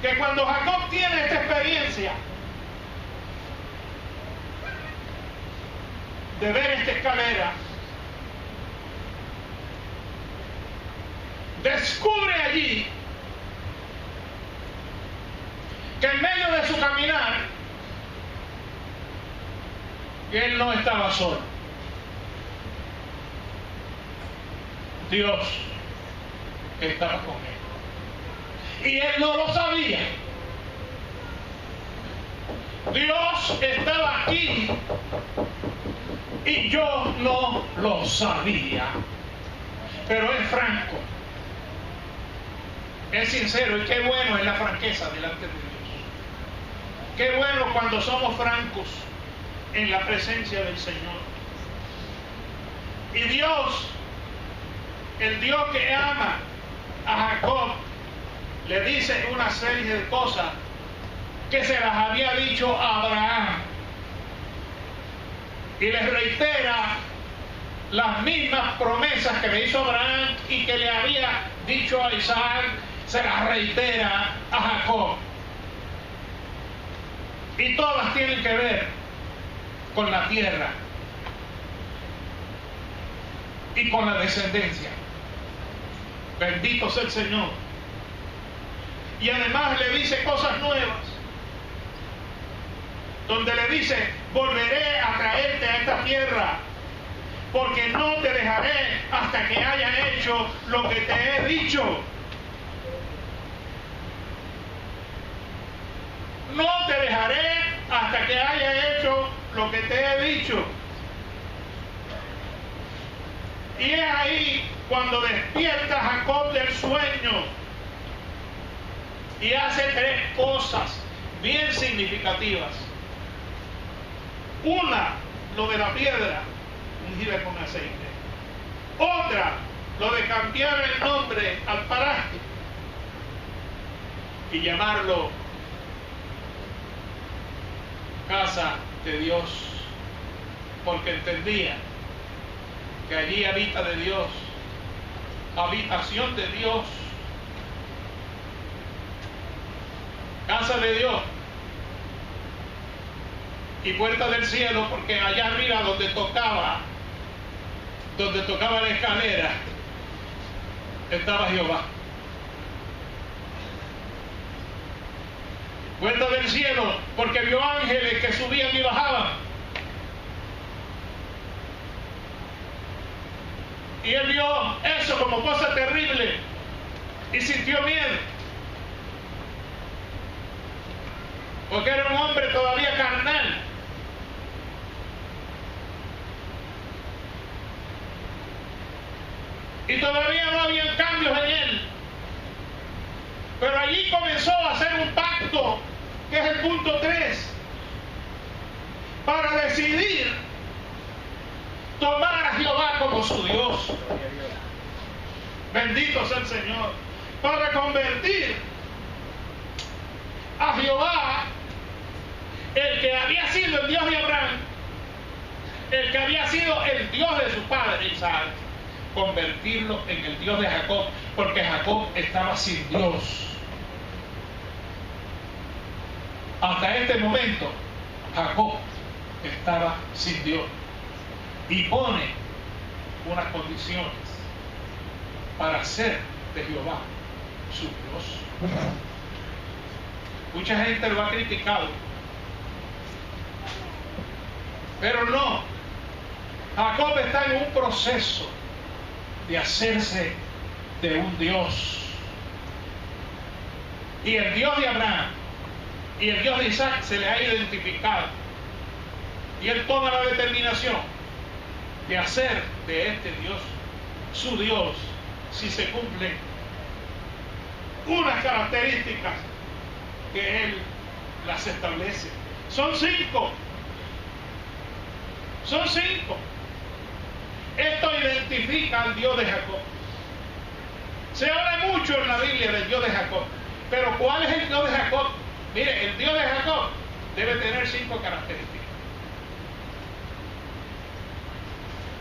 que cuando Jacob tiene esta experiencia de ver esta escalera, descubre allí que en medio de su caminar que él no estaba solo. Dios estaba con él y él no lo sabía. Dios estaba aquí y yo no lo sabía. Pero es franco, es sincero, y qué bueno es la franqueza delante de Dios. Qué bueno cuando somos francos en la presencia del Señor. Y Dios, el Dios que ama a Jacob, le dice una serie de cosas que se las había dicho a Abraham. Y les reitera las mismas promesas que le hizo Abraham y que le había dicho a Isaac, se las reitera a Jacob. Y todas tienen que ver con la tierra y con la descendencia. Bendito sea el Señor. Y además le dice cosas nuevas, donde le dice: volveré a traerte a esta tierra, porque no te dejaré hasta que haya hecho lo que te he dicho. No te dejaré hasta que haya hecho lo que te he dicho. Y es ahí cuando despierta Jacob del sueño y hace tres cosas bien significativas. Una, lo de la piedra ungida con aceite. Otra, lo de cambiar el nombre al paraje y llamarlo casa de Dios, porque entendía que allí habita de Dios, habitación de Dios. casa de Dios y puerta del cielo, porque allá arriba donde tocaba la escalera, estaba Jehová. Puerta del cielo, porque vio ángeles que subían y bajaban. Y él vio eso como cosa terrible y sintió miedo. Porque era un hombre todavía carnal. Y todavía no había cambios en él. Pero allí comenzó a hacer un pacto, que es el punto 3, para decidir tomar a Jehová como su Dios. Bendito sea el Señor. Para convertir a Jehová, el que había sido el Dios de Abraham, el que había sido el Dios de su padre Isaac, convertirlo en el Dios de Jacob, porque Jacob estaba sin Dios. Hasta este momento, Jacob estaba sin Dios. Y pone unas condiciones para hacer de Jehová su Dios. Mucha gente lo ha criticado, pero no. Jacob está en un proceso de hacerse de un Dios. Y el Dios de Abraham y el Dios de Isaac se le ha identificado. Y él toma la determinación de hacer de este Dios su Dios, si se cumplen unas características que él las establece. Son 5. Son 5. Esto identifica al Dios de Jacob. Se habla mucho en la Biblia del Dios de Jacob, pero ¿cuál es el Dios de Jacob? Mire, el Dios de Jacob debe tener 5 características.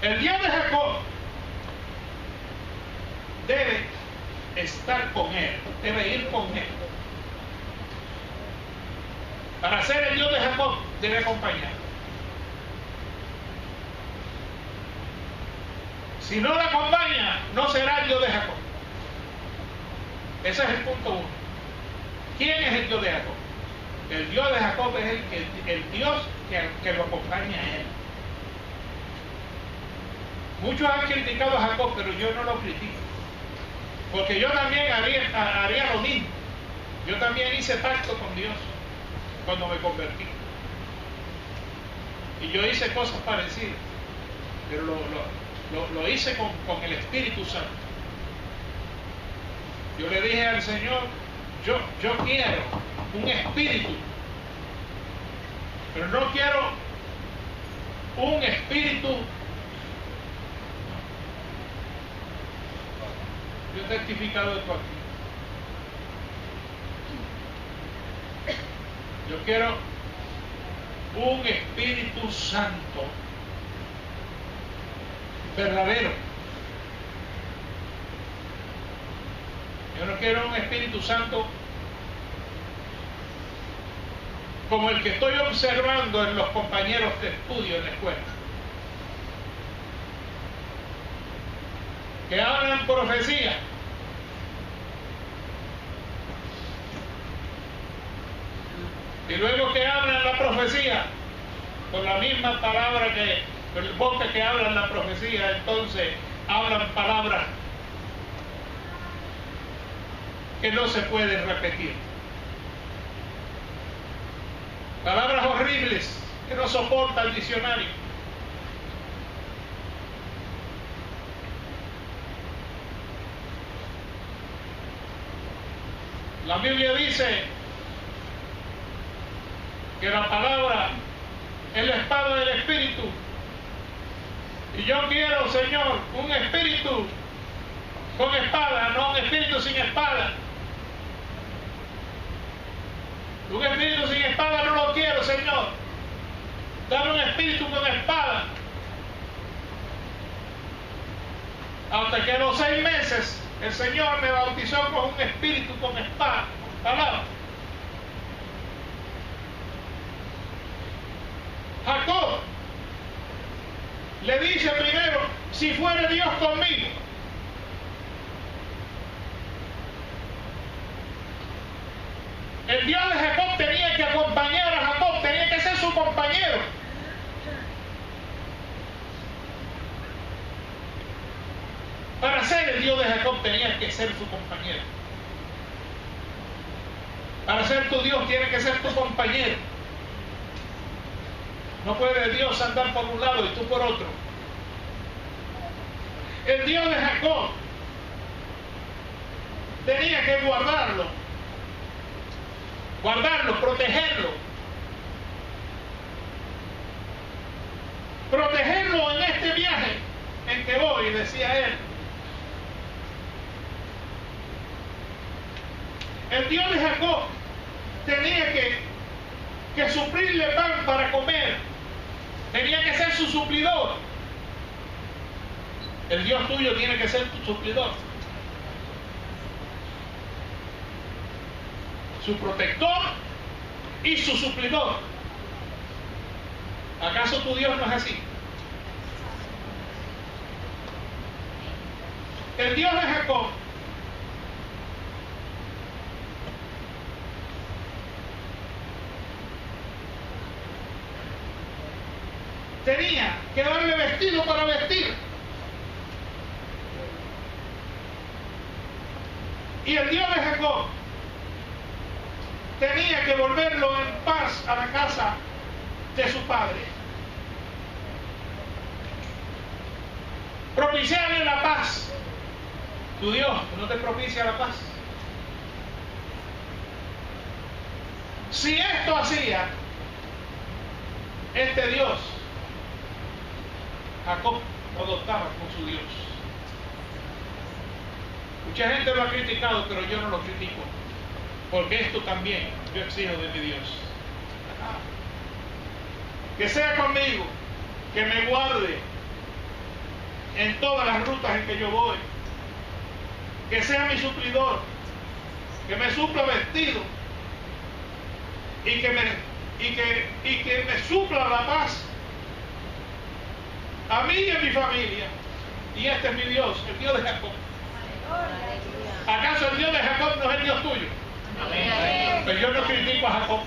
El Dios de Jacob debe estar con él, debe ir con él. Para ser el Dios de Jacob debe acompañar. Si no la acompaña, no será el Dios de Jacob. Ese es el punto 1. ¿Quién es el Dios de Jacob? El Dios de Jacob es el Dios que lo acompaña a él. Muchos han criticado a Jacob, pero yo no lo critico. Porque yo también haría lo mismo. Yo también hice pacto con Dios cuando me convertí. Y yo hice cosas parecidas. Pero lo hice con el Espíritu Santo. Yo le dije al Señor, yo quiero un espíritu, pero no quiero un espíritu. Yo he testificado esto aquí. Yo quiero un Espíritu Santo verdadero. Yo no quiero un Espíritu Santo como el que estoy observando en los compañeros de estudio en la escuela, que hablan profecía, y luego que hablan la profecía con la misma palabra con el boca que hablan la profecía, entonces hablan palabras que no se pueden repetir, palabras horribles que no soporta el diccionario. La Biblia dice que la palabra es la espada del Espíritu. Y yo quiero, Señor, un espíritu con espada, no un espíritu sin espada. Un espíritu sin espada no lo quiero, Señor. Dame un espíritu con espada. Hasta que a los 6 meses el Señor me bautizó con un espíritu con espada, con palabra. Jacob le dice primero, si fuere Dios conmigo. El Dios de Jacob tenía que acompañar a Jacob, tenía que ser su compañero. Para ser el Dios de Jacob tenía que ser su compañero. Para ser tu Dios tiene que ser tu compañero. No puede Dios andar por un lado y tú por otro. El Dios de Jacob tenía que guardarlo, protegerlo. Protegerlo en este viaje en que voy, decía él. El Dios de Jacob tenía que suplirle pan para comer. Tenía que ser su suplidor. El Dios tuyo tiene que ser tu suplidor. Su protector y su suplidor. ¿Acaso tu Dios no es así? El Dios de Jacob tenía que darle vestido para vestir. Y el Dios de Jacob tenía que volverlo en paz a la casa de su padre. Propiciarle la paz. Tu Dios no te propicia la paz. Si esto hacía este Dios, Jacob lo adoptaba como su Dios. Mucha gente lo ha criticado, pero yo no lo critico, porque esto también yo exijo de mi Dios. Que sea conmigo, que me guarde en todas las rutas en que yo voy, que sea mi suplidor, que me supla vestido y que me supla la paz a mí y a mi familia. Y este es mi Dios, el Dios de Jacob. ¿Acaso el Dios de Jacob no es el Dios tuyo? Amén. Pero yo no critico a Jacob.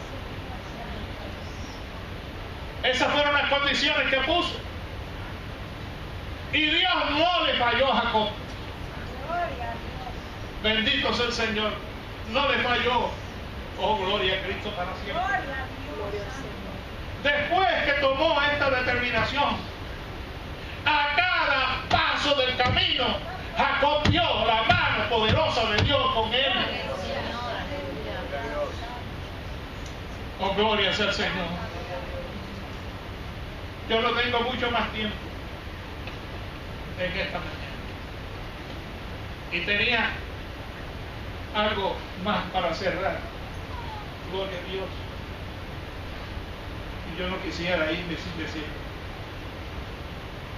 Esas fueron las condiciones que puso. Y Dios no le falló a Jacob. Bendito sea el Señor. No le falló. Oh, gloria a Cristo para siempre. Después que tomó esta determinación, a cada paso del camino, Jacob vio la mano poderosa de Dios con él. Oh, gloria sea el Señor. Yo no tengo mucho más tiempo en esta mañana. Y tenía algo más para cerrar. Gloria a Dios. Y yo no quisiera irme sin decirlo.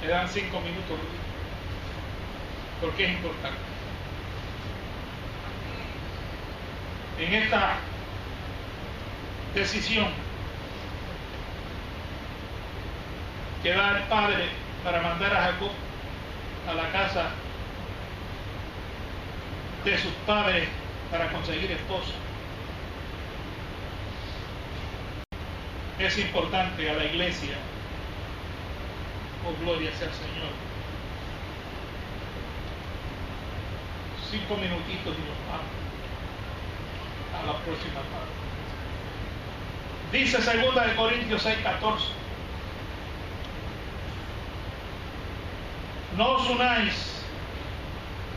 Me dan 5 minutos, porque es importante. En esta decisión que da el padre para mandar a Jacob a la casa de sus padres para conseguir esposa, es importante a la iglesia. Oh, gloria sea el Señor. 5 minutitos y nos vamos a la próxima parte. Dice 2 Corintios 6:14. No os unáis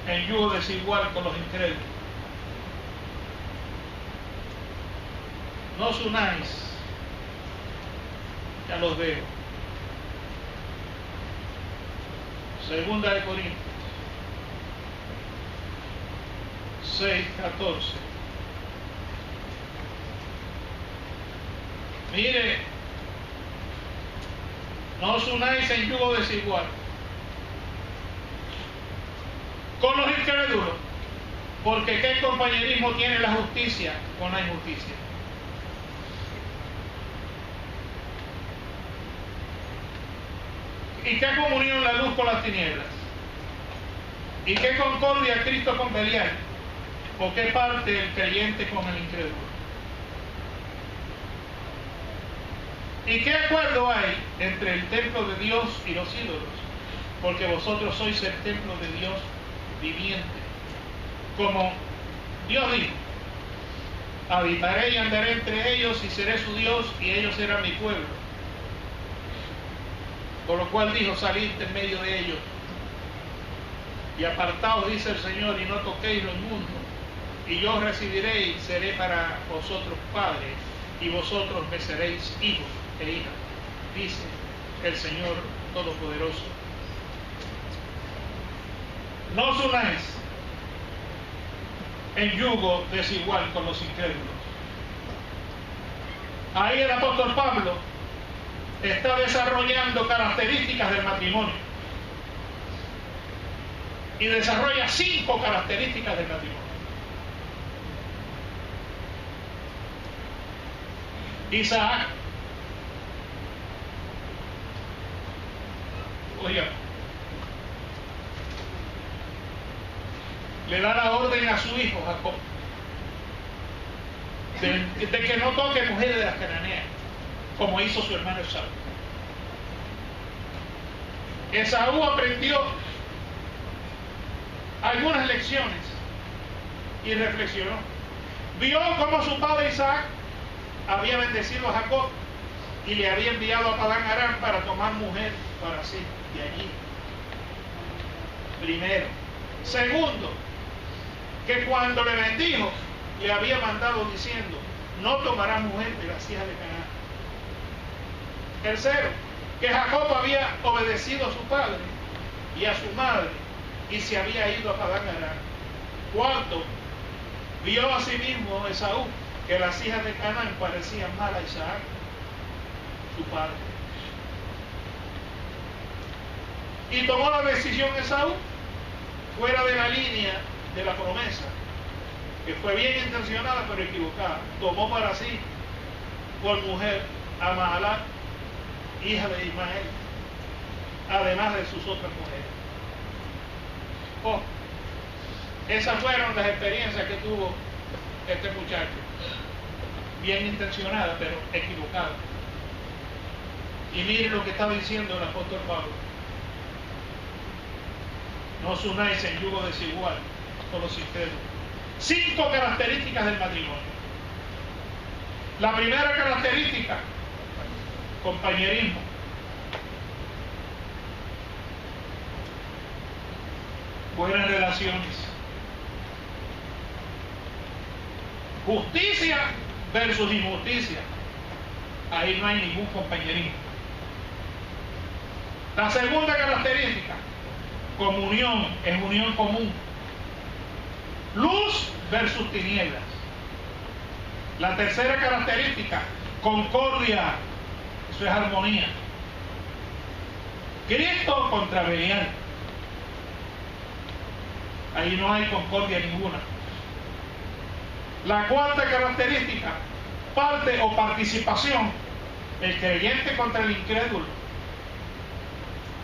en yugo desigual con los incrédulos. No os unáis. Ya los veo. 2 Corintios 6:14. Mire, no os unáis en yugo desigual con los incrédulos, porque ¿qué compañerismo tiene la justicia con la injusticia? ¿Y qué comunión la luz con las tinieblas? ¿Y qué concordia Cristo con Belial? ¿O qué parte el creyente con el incrédulo? ¿Y qué acuerdo hay entre el templo de Dios y los ídolos? Porque vosotros sois el templo de Dios viviente. Como Dios dijo, habitaré y andaré entre ellos y seré su Dios y ellos serán mi pueblo. Por lo cual dijo, salid en medio de ellos y apartaos, dice el Señor, y no toquéis lo inmundo. Y yo os recibiré y seré para vosotros padre, y vosotros me seréis hijos e hijas, dice el Señor Todopoderoso. No os unáis en yugo desigual con los incrédulos. Ahí el apóstol Pablo está desarrollando características del matrimonio y desarrolla 5 características del matrimonio. Isaac, oiga, le da la orden a su hijo Jacob de que no toque mujeres de las cananeas, como hizo su hermano Esaú. Esaú aprendió algunas lecciones y reflexionó. Vio cómo su padre Isaac había bendecido a Jacob y le había enviado a Padán Aram para tomar mujer para sí de allí. Primero. Segundo, que cuando le bendijo, le había mandado diciendo, no tomarás mujer de las hijas de Canaán. Tercero, que Jacob había obedecido a su padre y a su madre y se había ido a Padán Aram. Cuarto, vio a sí mismo Esaú que las hijas de Canaán parecían mal a Isaac, su padre. Y tomó la decisión Esaú fuera de la línea de la promesa, que fue bien intencionada pero equivocada. Tomó para sí por mujer a Mahalat, hija de Ismael, además de sus otras mujeres. Oh, esas fueron las experiencias que tuvo este muchacho, bien intencionada pero equivocada. Y mire lo que está diciendo el apóstol Pablo: no os unáis en yugo desigual con los incrédulos. 5 características del matrimonio. La primera característica, compañerismo. Buenas relaciones. Justicia versus injusticia. Ahí no hay ningún compañerismo. La segunda característica, comunión, es unión común. Luz versus tinieblas. La tercera característica, concordia, eso es armonía. Cristo contra Belial. Ahí no hay concordia ninguna. La cuarta característica, parte o participación, el creyente contra el incrédulo.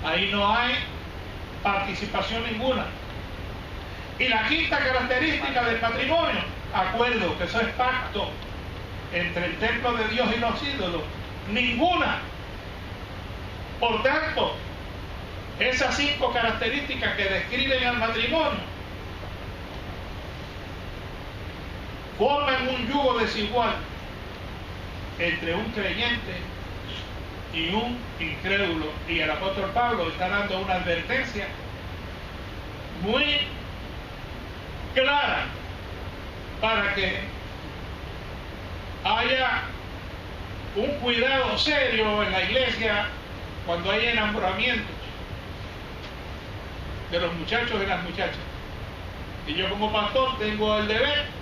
Ahí no hay participación ninguna. Y la quinta característica del matrimonio, acuerdo, que eso es pacto entre el templo de Dios y los ídolos. Ninguna. Por tanto, esas 5 características que describen al matrimonio forman un yugo desigual entre un creyente y un incrédulo. Y el apóstol Pablo está dando una advertencia muy clara para que haya un cuidado serio en la iglesia cuando hay enamoramientos de los muchachos y las muchachas. Y yo como pastor tengo el deber,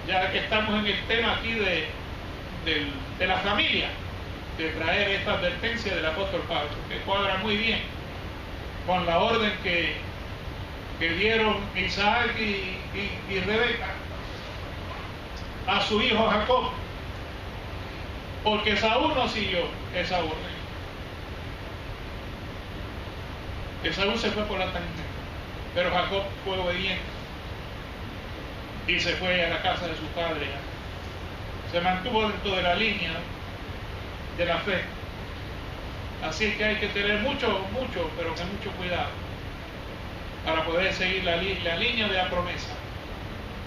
ya que estamos en el tema aquí de la familia, de traer esta advertencia del apóstol Pablo, que cuadra muy bien con la orden que dieron Isaac y Rebeca a su hijo Jacob, porque Saúl no siguió esa orden. Esaú se fue por la tangente, pero Jacob fue obediente y se fue a la casa de su padre. Se mantuvo dentro de la línea de la fe. Así que hay que tener mucho, pero que mucho cuidado para poder seguir la línea de la promesa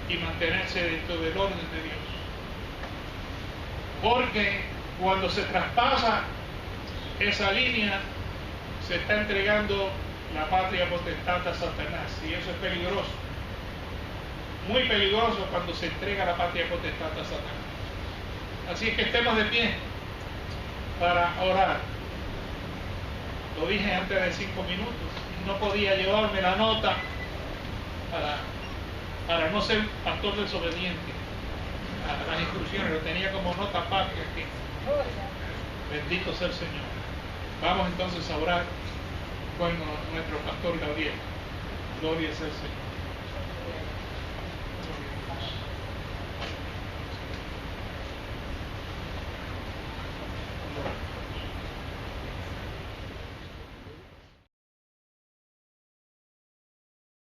y mantenerse dentro del orden de Dios. Porque cuando se traspasa esa línea, se está entregando la patria potestad a Satanás, y eso es peligroso. Muy peligroso cuando se entrega la patria potestad a Satanás. Así es que estemos de pie para orar. Lo dije antes de 5 minutos. No podía llevarme la nota para no ser pastor desobediente a las instrucciones. Lo tenía como nota aparte aquí. Bendito sea el Señor. Vamos entonces a orar con nuestro pastor Gabriel. Gloria sea el Señor.